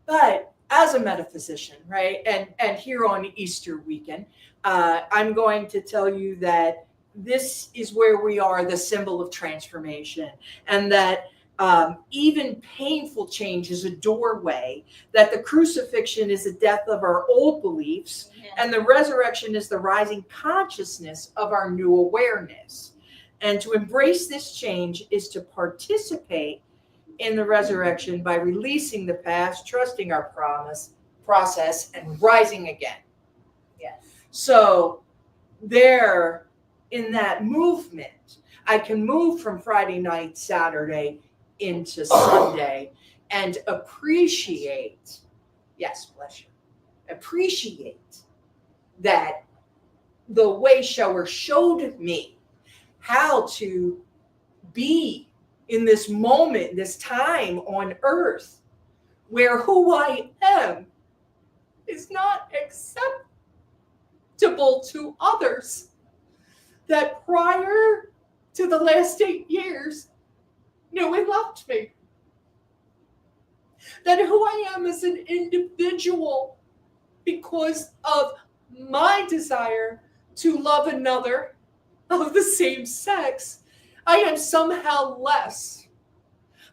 But as a metaphysician, right, and here on Easter weekend, I'm going to tell you that this is where we are, the symbol of transformation, and that even painful change is a doorway, that the crucifixion is the death of our old beliefs, and the resurrection is the rising consciousness of our new awareness. And to embrace this change is to participate in the resurrection by releasing the past, trusting our process, and rising again. Yes. So there, in that movement, I can move from Friday night, Saturday into Sunday and appreciate, yes, bless you, appreciate that the way shower showed me how to be in this moment, this time on earth, where who I am is not acceptable to others. That prior to the last 8 years, no one loved me. That who I am as an individual, because of my desire to love another of the same sex, I am somehow less.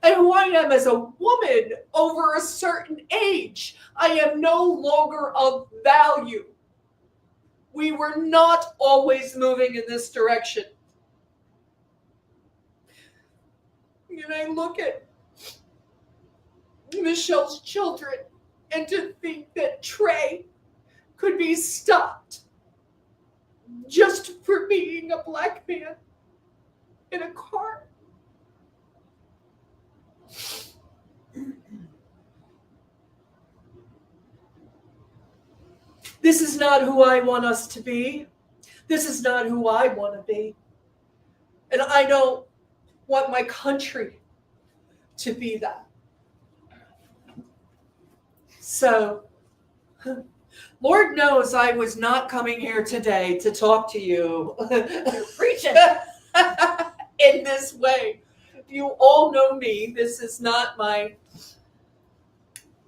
And who I am as a woman over a certain age, I am no longer of value. We were not always moving in this direction. And I look at Michelle's children, and to think that Trey could be stopped just for being a black man in a car. This is not who I want us to be. This is not who I want to be. And I don't want my country to be that. So, Lord knows I was not coming here today to talk to you. You're preaching. In this way. You all know me. This is not my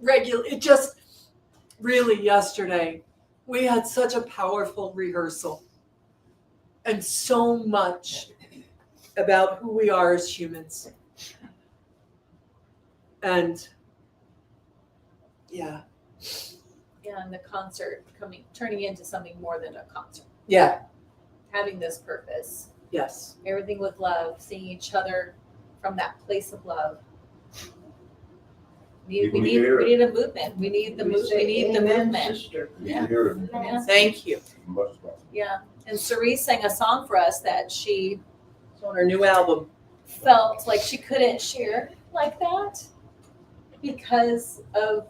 regular. It just really yesterday, we had such a powerful rehearsal and so much about who we are as humans. And yeah. Yeah, and the concert turning into something more than a concert. Yeah. Having this purpose. Yes. Everything with love, seeing each other from that place of love. We need a movement. We need the movement. We need the movement. Sister. Yeah. Yeah. Thank you. Yeah. And Cerise sang a song for us that she It's on her new album. felt like she couldn't share like that because of,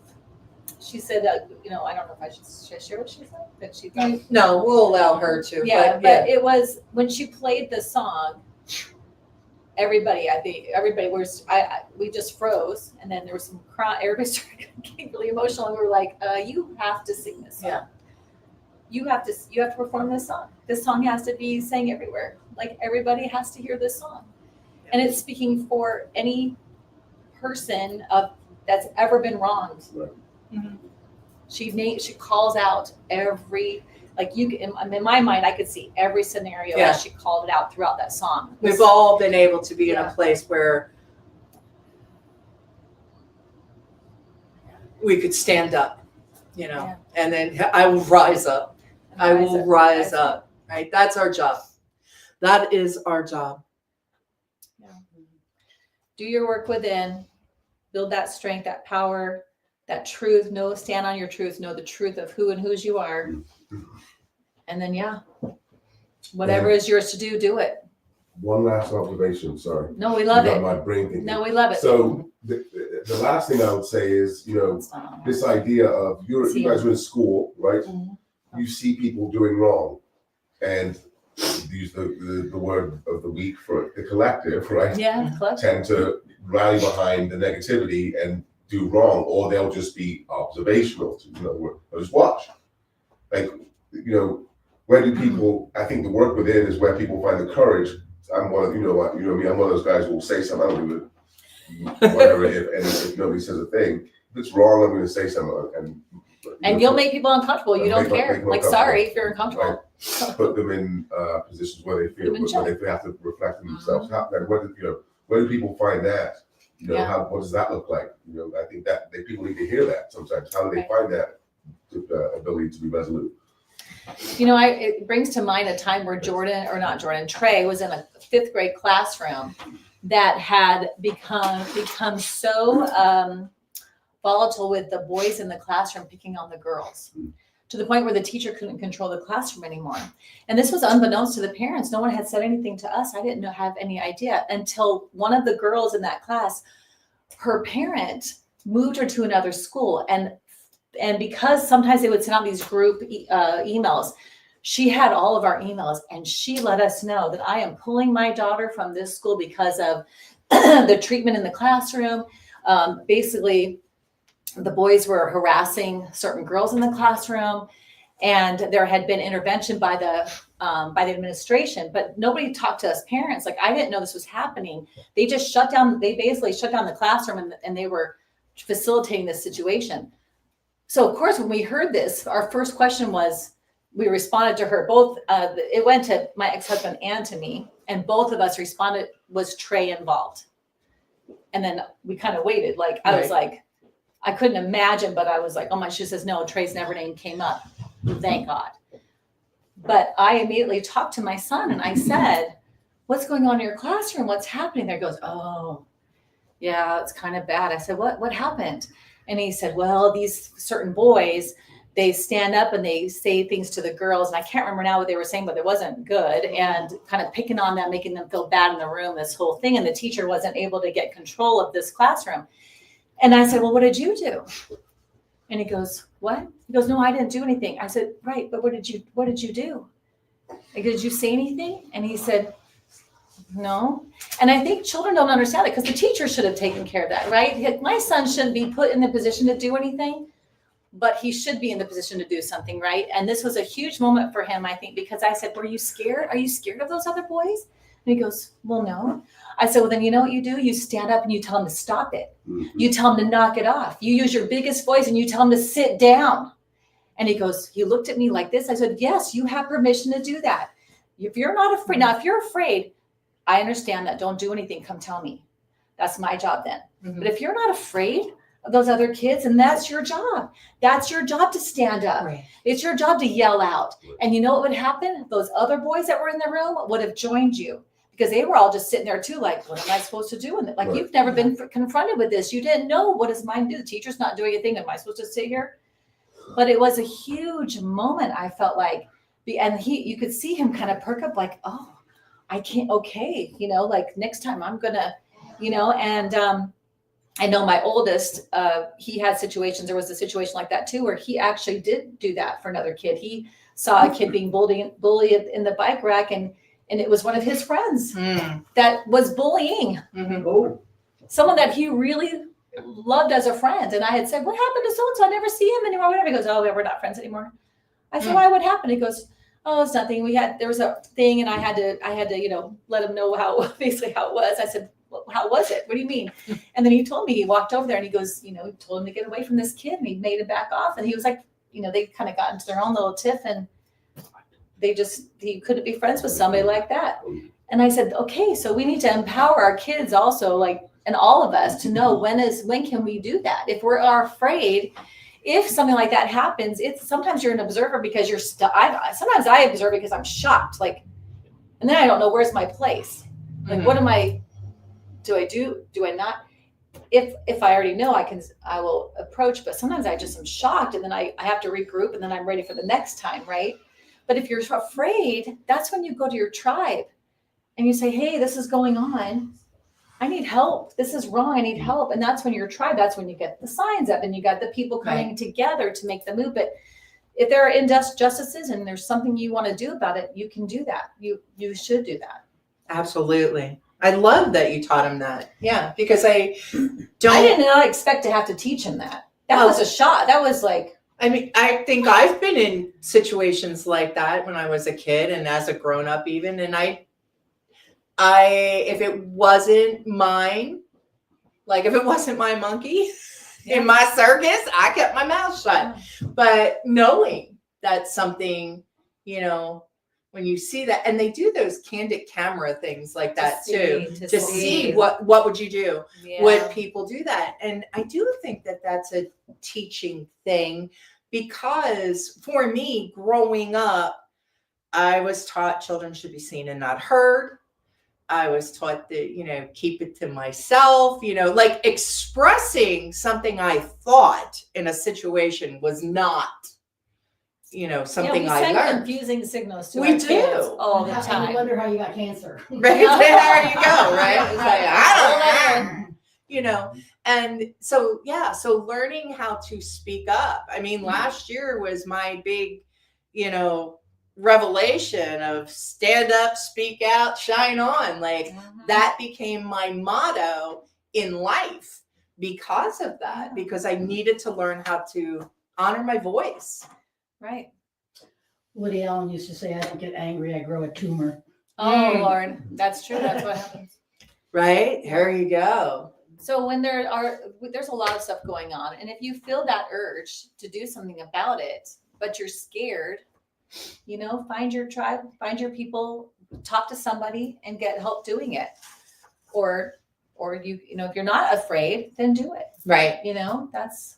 she said, I don't know if I should share what she said, but she thought, No, we'll allow her to. yeah, but it was, when she played the song, everybody was, we just froze, and then there was some cry, everybody started getting really emotional, and we were like, you have to sing this song. Yeah. You have to perform this song. This song has to be sang everywhere. Like, everybody has to hear this song. Yeah. And it's speaking for any person that's ever been wronged. Right. Mm-hmm. She calls out every, like, in my mind, I could see every scenario as she called it out throughout that song. We've all been able to be in a place where we could stand up, and then I will rise up. I will rise up, right? That's our job. That is our job. Yeah. Do your work within, build that strength, that power, that truth. Stand on your truth. Know the truth of who and whose you are. And then, whatever is yours to do, do it. One last observation, sorry. No, we love it. My brain thinking. No, we love it. So the last thing I would say is, this idea of you guys are in school, right? Mhm. You see people doing wrong, and use the word of the week for the collective, right? Yeah, collective. Tend to rally behind the negativity and do wrong, or they'll just be observational, or just watch. Like, where do people? I think the work within is where people find the courage. I'm one of me. I'm one of those guys who will say something. I don't give a whatever if nobody says a thing. If it's wrong, I'm going to say something. And you'll make people uncomfortable. You don't make care. people Like, uncomfortable. sorry if you're uncomfortable. Put them in positions where they feel Put them in where they have to reflect on themselves. Where do people find that? What does that look like? I think that people need to hear that sometimes. How do they find that ability to be resolute? It brings to mind a time where Trey was in a 5th grade classroom that had become so volatile with the boys in the classroom picking on the girls, to the point where the teacher couldn't control the classroom anymore. And this was unbeknownst to the parents. No one had said anything to us. I didn't have any idea until one of the girls in that class, her parent moved her to another school. And because sometimes they would send out these group emails, she had all of our emails, and she let us know that I am pulling my daughter from this school because of the treatment in the classroom. Basically, the boys were harassing certain girls in the classroom, and there had been intervention by the administration, but nobody talked to us parents. Like, I didn't know this was happening. They just basically shut down the classroom, and they were facilitating this situation. So of course, when we heard this, our first question was, we responded to her both. It went to my ex-husband and to me, And both of us responded, was Trey involved? And then we kind of waited. Like, I was like, I couldn't imagine, but I was like, oh my, she says, no, Trey's never name came up. Thank God. But I immediately talked to my son and I said, what's going on in your classroom? What's happening there? He goes, oh, yeah, it's kind of bad. I said, what happened? And he said, well, these certain boys, they stand up and they say things to the girls. And I can't remember now what they were saying, but it wasn't good. And kind of picking on them, making them feel bad in the room, this whole thing. And the teacher wasn't able to get control of this classroom. And I said, well, what did you do? And he goes, what? He goes, no, I didn't do anything. I said, right, but what did you do? Like, did you say anything? And he said, no. And I think children don't understand it because the teacher should have taken care of that, right? My son shouldn't be put in the position to do anything, but he should be in the position to do something, right? And this was a huge moment for him, I think, because I said, were you scared? Are you scared of those other boys? And he goes, well, no. I said, well, then you know what you do? You stand up and you tell them to stop it. Mm-hmm. You tell them to knock it off. You use your biggest voice and you tell them to sit down. And he goes, he looked at me like this. I said, yes, you have permission to do that. If you're not afraid, now if you're afraid, I understand that. Don't do anything. Come tell me. That's my job then. Mm-hmm. But if you're not afraid of those other kids, and that's your job. That's your job to stand up. Right. It's your job to yell out. And you know what would happen? Those other boys that were in the room would have joined you because they were all just sitting there too, like, what am I supposed to do? And like, you've never been confronted with this. You didn't know, what does mine do? The teacher's not doing anything. Am I supposed to sit here? But it was a huge moment. I felt like, and you could see him kind of perk up like, oh, I can't, okay. Like next time I'm gonna, and I know my oldest, he had situations, there was a situation like that too, where he actually did do that for another kid. He saw a kid being bullied in the bike rack and it was one of his friends that was bullying someone that he really loved as a friend. And I had said, what happened to so-and-so? I never see him anymore. Whatever. He goes, oh, we're not friends anymore. I said, why? What happened? He goes, oh, it's nothing. There was a thing and I had to, let him know basically how it was. I said, well, how was it? What do you mean? And then he told me, he walked over there and he goes, he told him to get away from this kid and he made him back off. And he was like, they kind of got into their own little tiff and he couldn't be friends with somebody like that. And I said, okay, so we need to empower our kids also, like, and all of us to know when can we do that? If we are afraid, if something like that happens, sometimes you're an observer because you're sometimes I observe because I'm shocked, like, and then I don't know where's my place. Like, what do I do? Do I not? If I already know, I will approach, but sometimes I just am shocked and then I have to regroup and then I'm ready for the next time, right? But if you're afraid, that's when you go to your tribe and you say, hey, this is going on. I need help. This is wrong. I need help. And that's when your tribe, that's when you get the signs up and you got the people coming together to make the move. But if there are injustices and there's something you want to do about it, you can do that. You should do that. Absolutely. I love that you taught him that. Yeah, because I did not expect to have to teach him that. That was a shot. That was like, I mean, I think I've been in situations like that when I was a kid and as a grown up even. And I, if it wasn't mine, like if it wasn't my monkey in my circus, I kept my mouth shut. But knowing that's something, when you see that, and they do those candid camera things like that too, to see what would you do? Yeah. Would people do that? And I do think that that's a teaching thing because for me, growing up, I was taught children should be seen and not heard. I was taught that, keep it to myself, like expressing something I thought in a situation was not, something I learned. We send confusing signals to we our do kids all the time. And you wonder how you got cancer. Right there you go, right? It's like, I don't know, and so, so learning how to speak up. I mean, last year was my big, revelation of stand up, speak out, shine on. Like that became my motto in life because of that, because I needed to learn how to honor my voice. Right. Woody Allen used to say, I don't get angry, I grow a tumor. Oh, Lord. That's true. That's what happens. Right. There you go. So when there's a lot of stuff going on, and if you feel that urge to do something about it, but you're scared, find your tribe, find your people, talk to somebody and get help doing it. Or you know, if you're not afraid, then do it. Right. You know, there's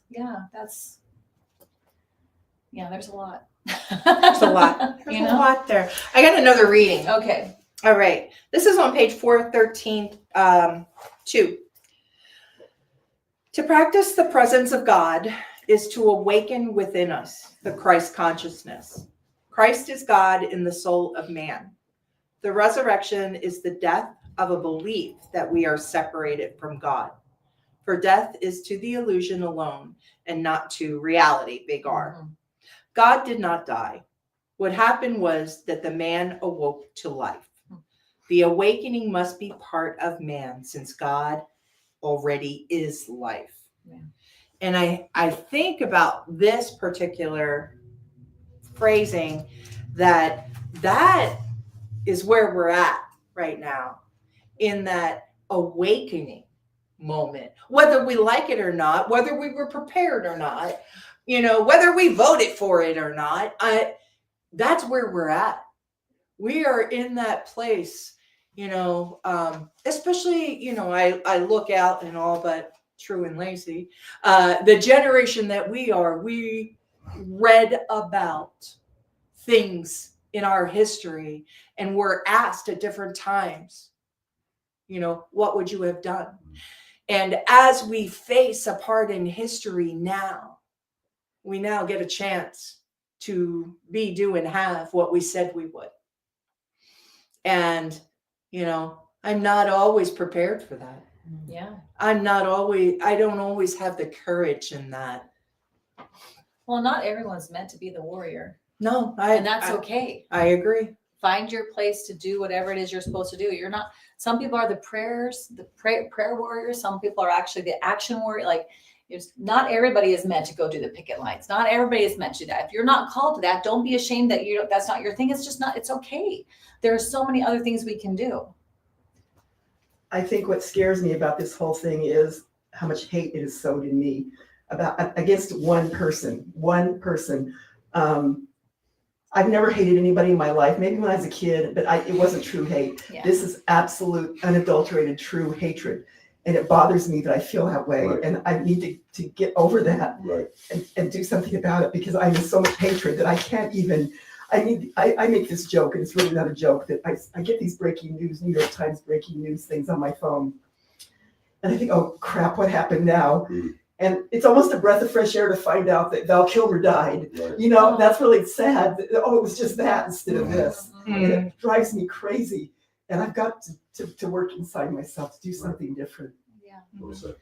a lot. There's a lot. There's You a know? lot there. I got another reading. Okay. All right. This is on page 413, 2. To practice the presence of God is to awaken within us the Christ consciousness. Christ is God in the soul of man. The resurrection is the death of a belief that we are separated from God. For death is to the illusion alone and not to reality, big R. Mm-hmm. God did not die. What happened was that the man awoke to life. The awakening must be part of man since God already is life. Yeah. And I think about this particular phrasing that is where we're at right now, in that awakening moment, whether we like it or not, whether we were prepared or not, you know, whether we voted for it or not, that's where we're at. We are in that place, you know, especially, you know, I look out and all but True and Lacey, the generation that we read about things in our history and were asked at different times, you know, what would you have done? And as we face a part in history now, we now get a chance to be, do, and have what we said we would. And, you know, I'm not always prepared for that. Yeah. I don't always have the courage in that. Well, not everyone's meant to be the warrior. No, And that's okay. I agree. Find your place to do whatever it is you're supposed to do. You're not, some people are the prayer warriors. Some people are actually the action warrior. Like, not everybody is meant to go do the picket lines. Not everybody is meant to do that. If you're not called to that, don't be ashamed that that's not your thing. It's just not, it's okay. There are so many other things we can do. I think what scares me about this whole thing is how much hate it has sowed in me against one person. I've never hated anybody in my life, maybe when I was a kid, but it wasn't true hate. Yeah. This is absolute, unadulterated, true hatred. And it bothers me that I feel that way. Right. And I need to get over that Right. and do something about it, because I'm in so much hatred that I can't even, I make this joke, and it's really not a joke, that I get these breaking news, New York Times breaking news things on my phone. And I think, oh crap, what happened now? Mm. And it's almost a breath of fresh air to find out that Val Kilmer died. Right. You know, that's really sad. Oh, it was just that instead of this. Mm. And it drives me crazy. And I've got to work inside myself to do something different. Yeah. What was that?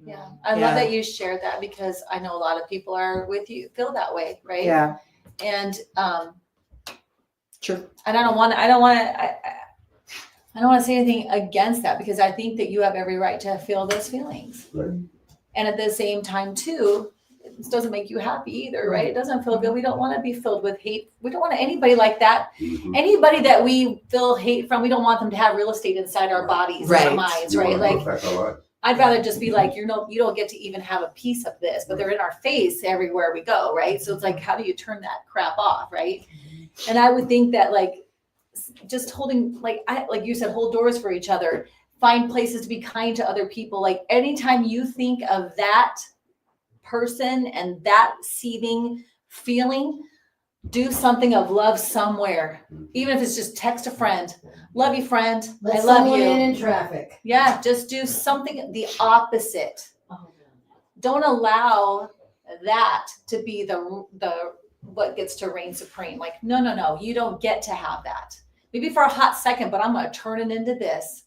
Yeah. I love that you shared that, because I know a lot of people are with you, feel that way, right? Yeah. And Sure. and I don't want to say anything against that, because I think that you have every right to feel those feelings. Right. And at the same time too, it doesn't make you happy either, right? It doesn't feel good. We don't want to be filled with hate. We don't want anybody like that. Mhm. Anybody that we feel hate from, we don't want them to have real estate inside our bodies and our Right. minds, You right? want to Like, affect our lives. I'd rather just be like, you don't get to even have a piece of this, but they're in our face everywhere we go, right? So it's like, how do you turn that crap off, right? And I would think that, like, just holding, like you said, hold doors for each other, find places to be kind to other people. Like, anytime you think of that person and that seething feeling, do something of love somewhere, even if it's just text a friend, love you, friend, Let I love someone you. in traffic. Yeah, just do something the opposite. Don't allow that to be the what gets to reign supreme. Like, no, you don't get to have that. Maybe for a hot second, but I'm going to turn it into this.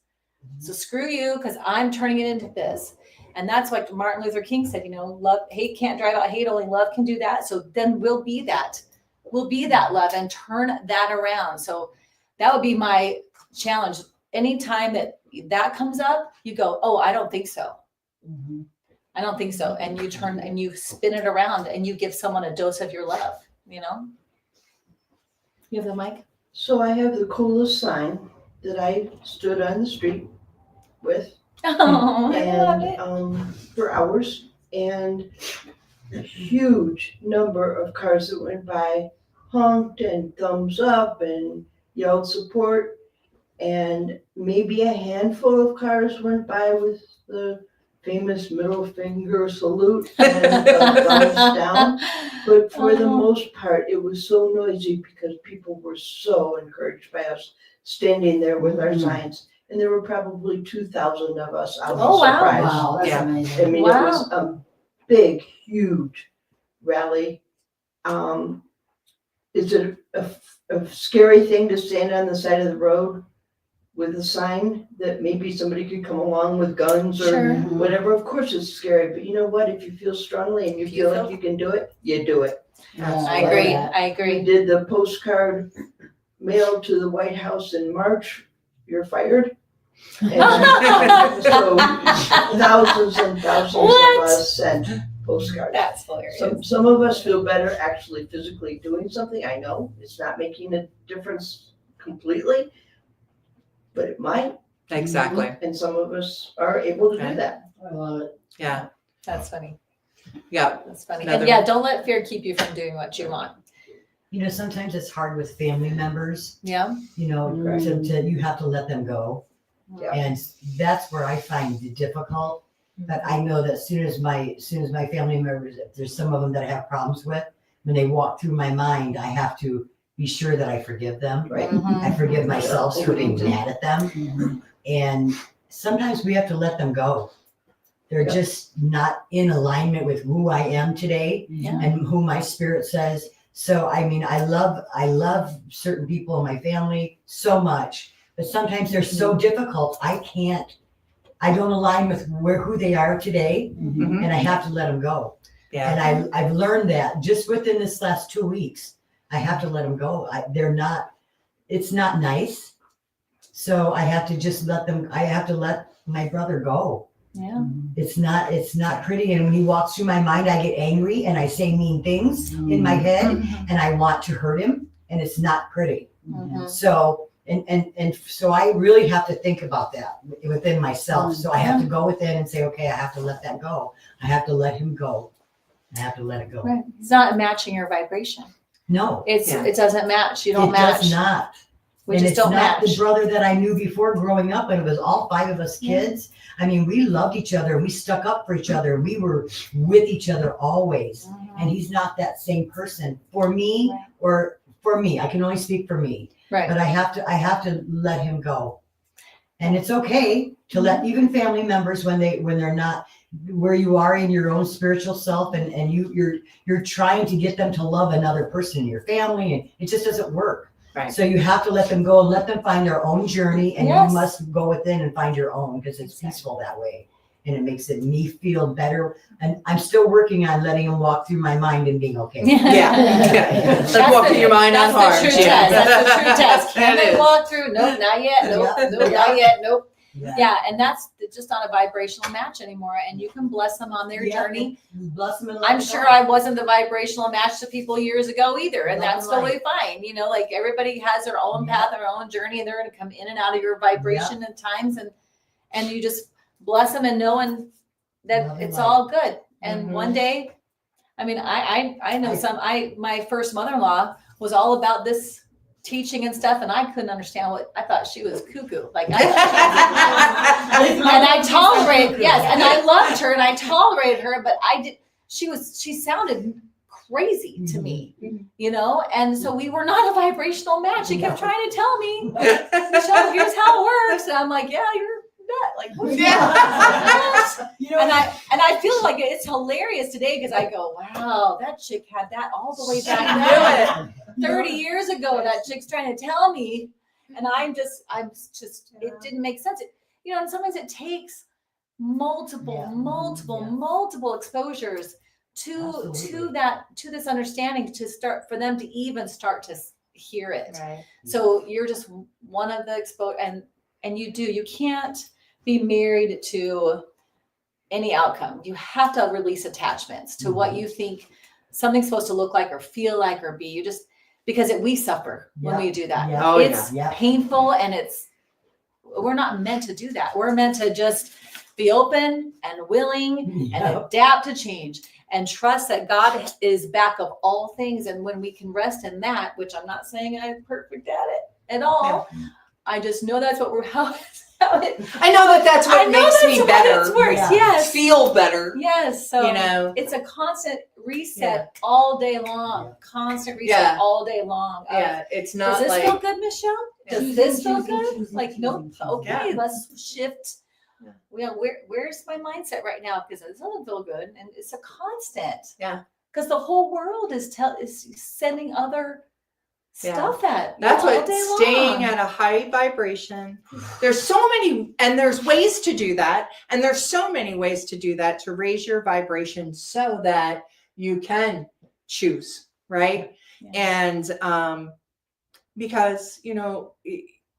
So screw you, because I'm turning it into this. And that's like Martin Luther King said, hate can't drive out hate, only love can do that. So then we'll be that love and turn that around. So that would be my challenge. Anytime that comes up, you go, oh, I don't think so. Mm-hmm. I don't think so. And you turn and you spin it around and you give someone a dose of your love, You have the mic? So I have the coolest sign that I stood on the street with Oh, I love it. and for hours, and a huge number of cars that went by honked and thumbs up and yelled support. And maybe a handful of cars went by with the famous middle finger salute and thumbs down. But for the most part, it was so noisy because people were so encouraged by us standing there with our signs. And there were probably 2,000 of us out Oh, of wow. surprise. Wow, that's Yeah. I amazing. mean, it was a big, huge rally. Is it a scary thing to stand on the side of the road with a sign that maybe somebody could come along with guns or Sure. whatever? Of course it's scary, but you know what? If you feel strongly and you feel like you can do it, you do it. I agree. I We agree. did the postcard mail to the White House in March. You're fired. And so thousands and thousands What? of us sent postcards. That's hilarious. Some of us feel better actually physically doing something. I know it's not making a difference completely, but it might. Exactly. And some of us are able to Okay. do that. I love it. Yeah. That's funny. Yeah. That's funny. Another- And yeah, don't let fear keep you from doing what you want. You know, sometimes it's hard with family members, Yeah. you know, Right. you have to let them go. Yeah. And that's where I find it difficult. But I know that as soon as my family members, if there's some of them that I have problems with, when they walk through my mind, I have to be sure that I forgive them. Right. I forgive myself for being mad at them. Mhm. And sometimes we have to let them go. They're Yeah. just not in alignment with who I am today Yeah. and who my spirit says. So, I mean, I love certain people in my family so much, but sometimes they're so difficult. I don't align with who they are today, Mhm. and I have to let them go. Yeah. And I've learned that just within this last 2 weeks, I have to let them go. It's not nice. So I have to just I have to let my brother go. Yeah. It's not pretty. And when he walks through my mind, I get angry and I say mean things in my head and I want to hurt him, and it's not pretty. Mhm. So, and so I really have to think about that within myself. So I have to go within and say, okay, I have to let that go. I have to let him go. I have to let it go. Right. It's not matching your vibration. No, It doesn't match. You it don't match. does not. We And just it's don't not match. the brother that I knew before growing up, and it was all 5 of us kids. I mean, we loved each other. We stuck up for each other. We were with each other always. And he's not that same person for me, Right. or for me. I can only speak for me, Right. but I have to let him go. And it's okay to let even family members when they're not where you are in your own spiritual self, and you're trying to get them to love another person in your family, and it just doesn't work. Right. So you have to let them go and let them find their own journey, and Yes. you must go within and find your own, because it's Exactly. peaceful that way. And it makes me feel better. And I'm still working on letting him walk through my mind and being okay. Yeah. Like walking your mind That's unharmed. the true Yeah. test. That's the true test. Can That they is. walk through? Nope, not yet. Nope, Yeah. nope, not yet. Nope. Yeah. Yeah, and that's just not a vibrational match anymore. And you can bless them on their Yeah. journey. Bless him and let I'm him sure go. I wasn't the vibrational match to people years ago either, and Not that's in life. totally fine. You know, like everybody has their own Yeah. path, their own journey, and they're going to come in and out of your vibration at times, and you just bless them and knowing that Love and it's light. all good. And Mhm. one day, I mean, I know I- my first mother-in-law was all about this teaching and stuff, and I couldn't understand I thought she was cuckoo. Like and I tolerated, yes, and I loved her and I tolerated her, but she sounded crazy to me, you know? And so we were not a vibrational match. She kept trying to tell me, Michelle, here's how it works. And I'm like, yeah, you're a nut. Like, what? You know, And I feel like it's hilarious today because I go, wow, that chick had that all the way back then. 30 years ago, that chick's trying to tell me, and I'm just, it didn't make sense. You know, and sometimes it takes multiple exposures to Absolutely. this understanding for them to even start to hear it. Right. So you're just one of the and you can't be married to any outcome. You have to release attachments to what you think something's supposed to look like or feel like or be. Because we suffer when we do that. Yeah. Oh, It's yeah. painful, and we're not meant to do that. We're meant to just be open and willing and adapt to change and trust that God is back of all things. And when we can rest in that, which I'm not saying I'm perfect at it at all, I just know that's what we're how it. I know that's what makes me How better. it works. Yeah. Yes. Feel better. Yes. So You know. it's a constant reset all day long. Yeah. Constant reset Yeah. all day long. Yeah, it's Does not this like feel good, Michelle? Does Choosing, this feel choosing, good? choosing, Like, choosing, nope. choosing. Okay, Yeah. let's shift. Yeah. Well, where's my mindset right now? Because it doesn't feel good, and it's a constant. Yeah. Because the whole world is sending other stuff at you that's all what day staying long. at a high vibration. There's so many, and there's ways to do that, and there's so many ways to do that to raise your vibration so that you can choose, right? Yeah. And because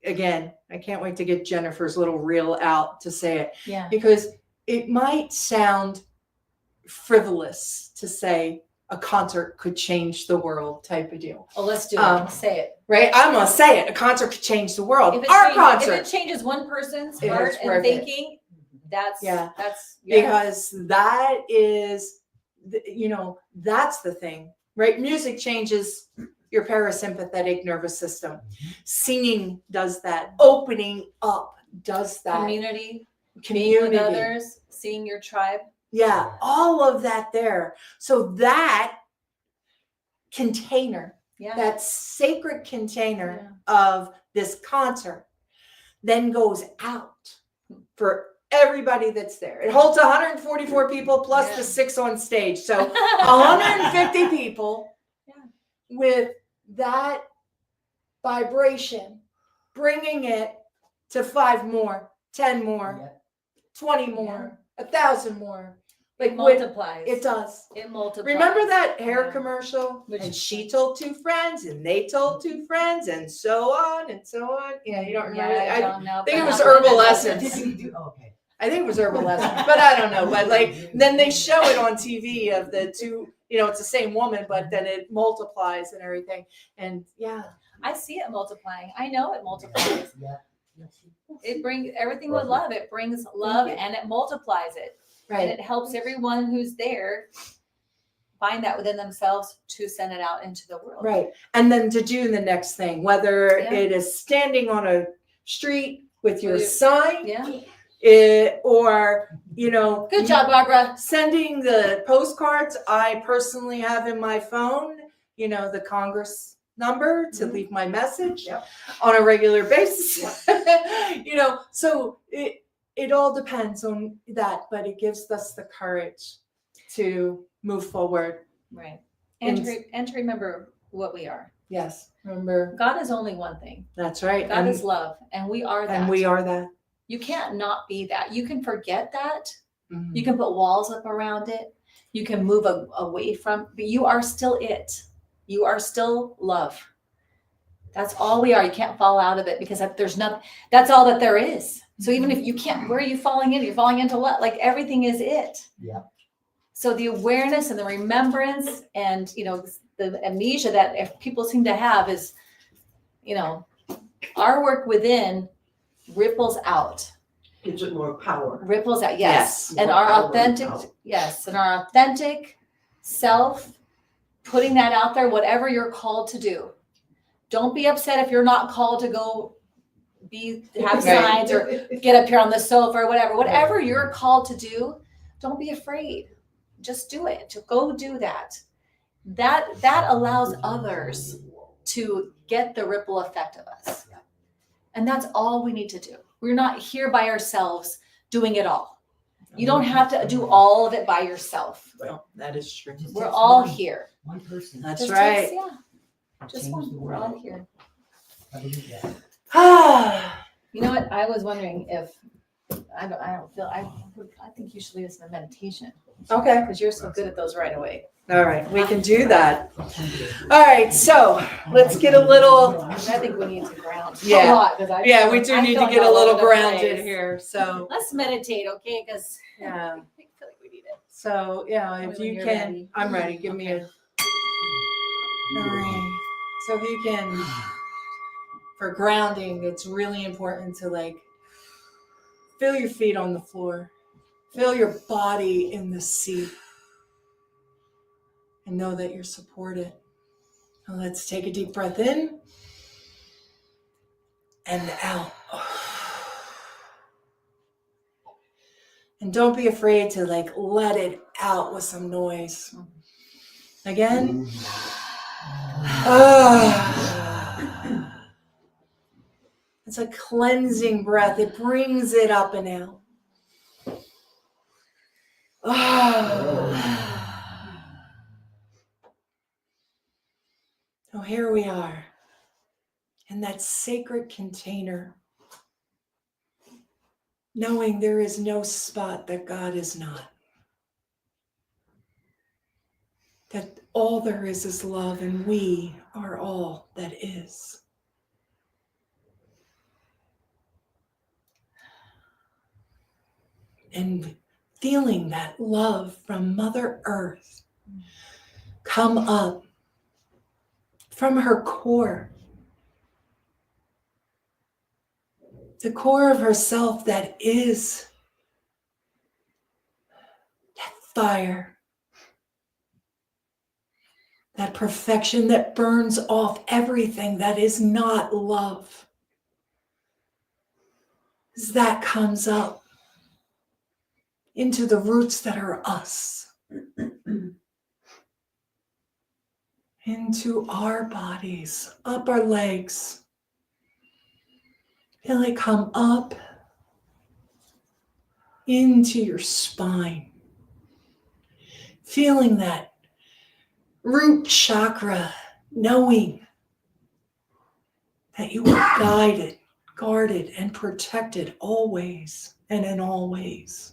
again, I can't wait to get Jennifer's little reel out to say it, Yeah. because it might sound frivolous to say a concert could change the world type of deal. Oh, let's do it. Say it. Right? I'm going to say it. A concert could change the world. If Concert. it changes one person's It heart is and worth it. thinking, that's Because that is, that's the thing, right? Music changes your parasympathetic nervous system. Singing does that. Opening up does that. community, being with others, seeing your tribe. Yeah, all of that there. So that container, Yeah. that sacred container of this concert then goes out for everybody that's there. It holds 144 people plus the 6 on stage. So 150 people with that vibration, bringing it to 5 more, 10 more, 20 more, 1,000 more. It multiplies. It does. It multiplies. Remember that hair commercial? Which- and she told 2 friends, and they told 2 friends, and so on and so on. Yeah, you don't remember that? I don't know. think it but was I'm Herbal gonna- Essence. Okay. I think it was Herbal Essence, but I don't know. But like, then they show it on TV of the 2, it's the same woman, but then it multiplies and everything. And I see it multiplying. I know it multiplies. Yeah. It brings everything with love. It brings love and it multiplies it. And it helps everyone who's there find that within themselves to send it out into the world. Right. And then to do the next thing, whether it is standing on a street with your sign, or, Good job, Barbara. sending the postcards. I personally have in my phone, the Congress number to leave my message on a regular basis. So it all depends on that, but it gives us the courage to move forward. Right. And to remember what we are. Yes. Remember, God is only one thing. that's right. God is love. And we are that. And we are that. You can't not be that. You can forget that. Mhm. You can put walls up around it. You can move away from, but you are still it. You are still love. That's all we are. You can't fall out of it because there's nothing. That's all that there is. So even if you can't, where are you falling into? You're falling into what? Like everything is it. Yeah. So the awareness and the remembrance and, the amnesia that if people seem to have is, our work within ripples out. Gives it more power. Ripples out, yes. Yes. And More our power authentic, out. and our authentic self, putting that out there, whatever you're called to do. Don't be upset if you're not called to go have Right. signs or get up here on the sofa or whatever. Whatever you're called to do, don't be afraid. Just do it. To go do that. That allows others to get the ripple effect of us. And that's all we need to do. We're not here by ourselves doing it all. You don't have to do all of it by yourself. Well, that is true. Just We're takes all one- here. One person. That's Just right. takes- Just Change one. the We're all world. here. I believe that. You know what? I was wondering if I think you should lead us in a meditation Okay. because you're so good at those right away. All right. We can do that. All right. So let's get a little. I think we need to ground. Yeah. A lot, 'cause I Yeah, feel- we do I need feel to get a all little over the grounded place. here. So Let's meditate, okay? Because yeah. I feel like we need it. So yeah, if When you you're can, ready. I'm ready. Give me a. All right. So if you can, for grounding, it's really important to feel your feet on the floor, feel your body in the seat, and know that you're supported. Now let's take a deep breath in and out. And don't be afraid to let it out with some noise. Again. It's a cleansing breath. It brings it up and out. So here we are in that sacred container, knowing there is no spot that God is not. That all there is love, and we are all that is. And feeling that love from Mother Earth come up from her core, the core of herself that is that fire, that perfection that burns off everything that is not love. As that comes up into the roots that are us, into our bodies, up our legs. Feel it come up into your spine. Feeling that root chakra, knowing that you are guided, guarded, and protected always and in all ways.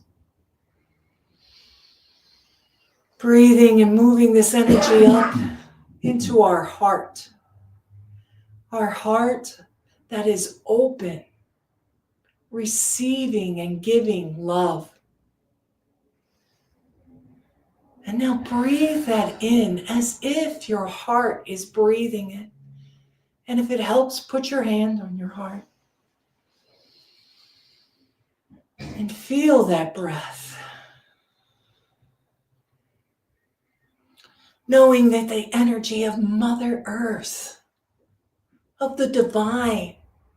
Breathing and moving this energy up into our heart that is open, receiving and giving love. And now breathe that in as if your heart is breathing it. And if it helps, put your hand on your heart and feel that breath. Knowing that the energy of Mother Earth, of the divine,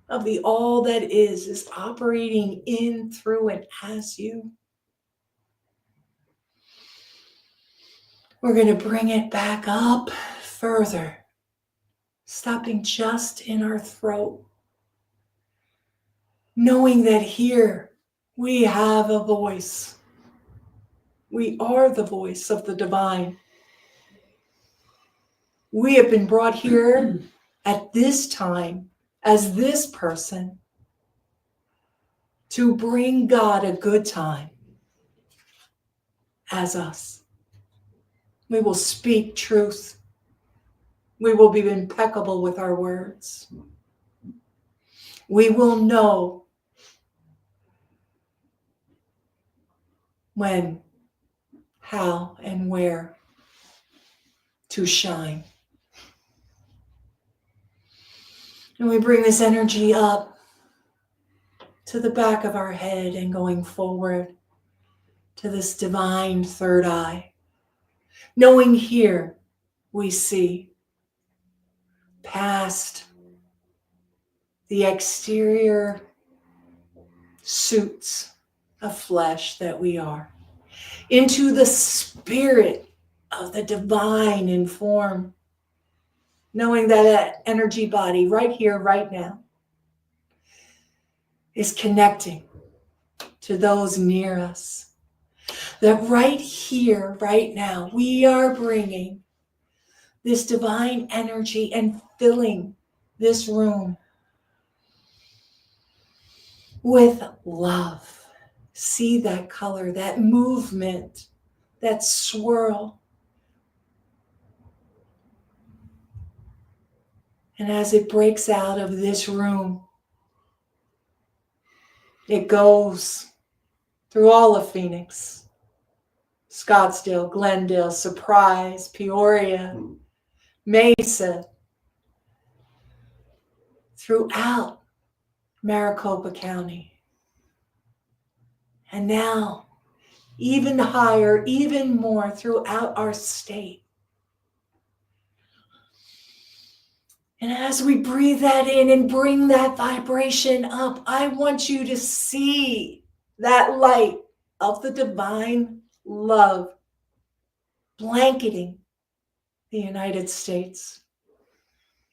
of the all that is operating in, through, and as you. We're going to bring it back up further, stopping just in our throat. Knowing that here we have a voice. We are the voice of the divine. We have been brought here at this time as this person to bring God a good time as us. We will speak truth. We will be impeccable with our words. We will know when, how, and where to shine. And we bring this energy up to the back of our head and going forward to this divine third eye. Knowing here we see past the exterior suits of flesh that we are, into the spirit of the divine in form. Knowing that that energy body right here, right now, is connecting to those near us. That right here, right now, we are bringing this divine energy and filling this room with love. See that color, that movement, that swirl. And as it breaks out of this room, it goes through all of Phoenix, Scottsdale, Glendale, Surprise, Peoria, Mesa, throughout Maricopa County. And now, even higher, even more throughout our state. And as we breathe that in and bring that vibration up, I want you to see that light of the divine love blanketing the United States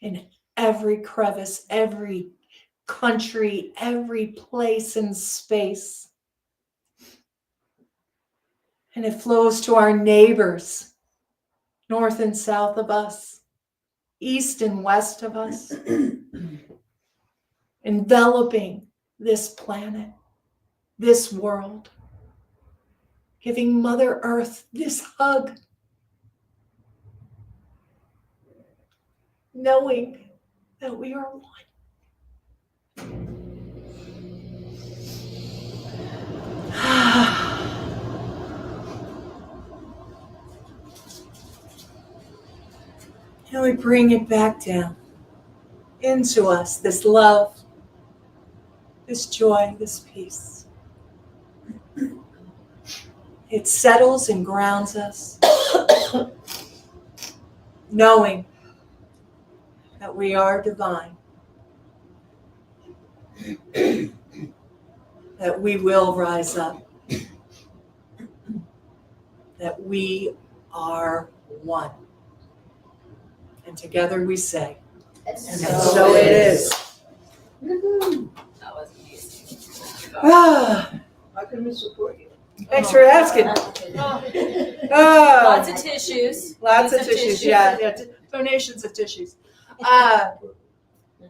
in every crevice, every country, every place and space. And it flows to our neighbors, north and south of us, east and west of us, enveloping this planet, this world, giving Mother Earth this hug, knowing that we are one. And we bring it back down into us, this love, this joy, this peace. It settles and grounds us, knowing that we are divine, that we will rise up, that we are one. And together we say, And so it is. That was amazing. Ah, How can we support you? thanks for asking. Lots of tissues. Lots of Lots of tissues, tissues. yeah, donations of tissues.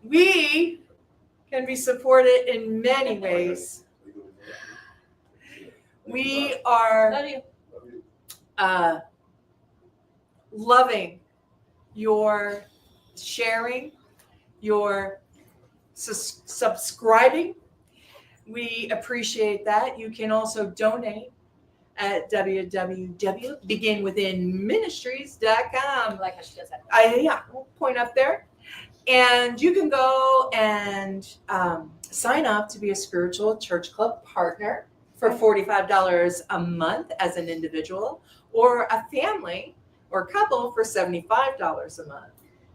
We can be supported in many ways. We are Love you. loving your sharing, your subscribing. We appreciate that. You can also donate at www.beginwithinministries.com. I like how she does that. We'll point up there. And you can go and sign up to be a spiritual church club partner for $45 a month as an individual, or a family or couple for $75 a month.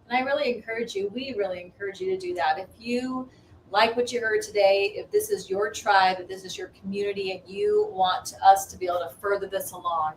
And I really encourage you, we really encourage you to do that. If you like what you heard today, if this is your tribe, if this is your community, and you want us to be able to further this along,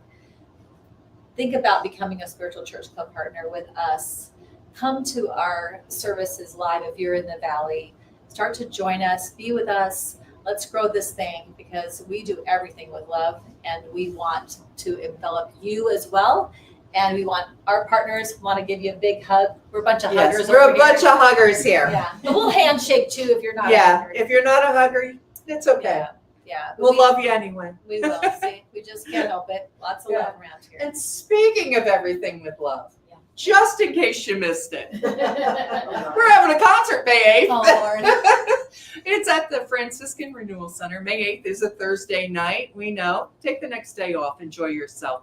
think about becoming a spiritual church club partner with us. Come to our services live if you're in the Valley. Start to join us, be with us. Let's grow this thing, because we do everything with love, and we want to envelop you as well. And we want our partners want to give you a big hug. We're a bunch of huggers. Yes, we're over a bunch here. of huggers here. Yeah, but we'll handshake too if you're not. Yeah, a hugger. if you're not a hugger, it's okay. Yeah. We'll love you anyway. We will. See, we just can't help it. Lots of love around here. And speaking of everything with love, Yeah. just in case you missed it, we're having a concert May 8th. Oh Lord. It's at the Franciscan Renewal Center. May 8th is a Thursday night. We know. Take the next day off. Enjoy yourself.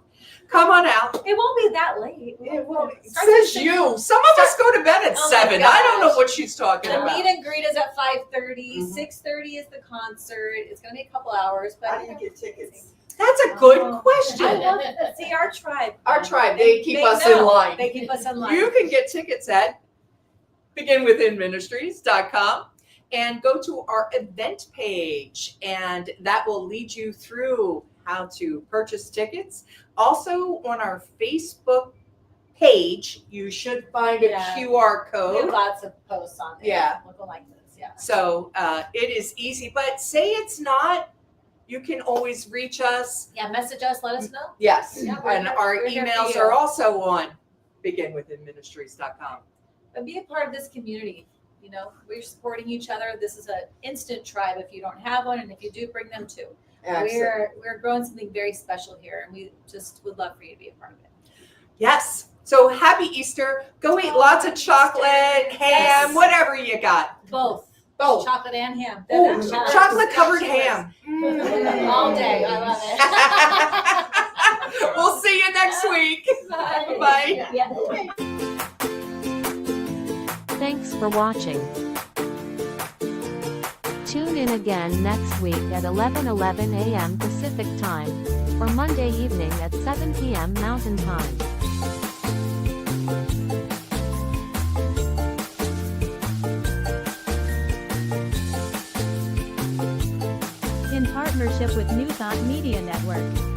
Come on out. It won't be that late. It Starts at says 6. you. Some of us go to bed at Oh my 7. I don't know gosh. what she's talking The about. meet and greet is at 5:30. Mhm. 6:30 is the concert. It's going to be a couple hours, but How do you get tickets? That's a good I question. love it. See, our tribe. Our tribe, they keep us in know. line. They keep us in line. You can get tickets at beginwithinministries.com and go to our event page, and that will lead you through how to purchase tickets. Also on our Facebook page, you should find a Yeah. QR We have code. lots of posts on there. Yeah. Looking like this. Yeah. So it is easy, but say it's not, you can always reach us. Yeah. Message us. Let us know. Yes, Yeah, we're and here- our we're here for emails you. are also on beginwithinministries.com. But be a part of this community. You know, we're supporting each other. This is an instant tribe if you don't have one, and if you do, bring them too. We're growing something very special here, and we just would love for you to be a part of it. Yes. So happy Easter. Go eat lots of chocolate, ham, Yes. whatever you got. Both Both. chocolate and ham. Oh, Chocolate- chocolate covered ham. all day. I love it. We'll see you next week. Bye. Bye. Yeah. Thanks for watching. Tune in again next week at 11:11 a.m. Pacific Time, or Monday evening at 7 p.m. Mountain Time. partnership with New Thought Media Network.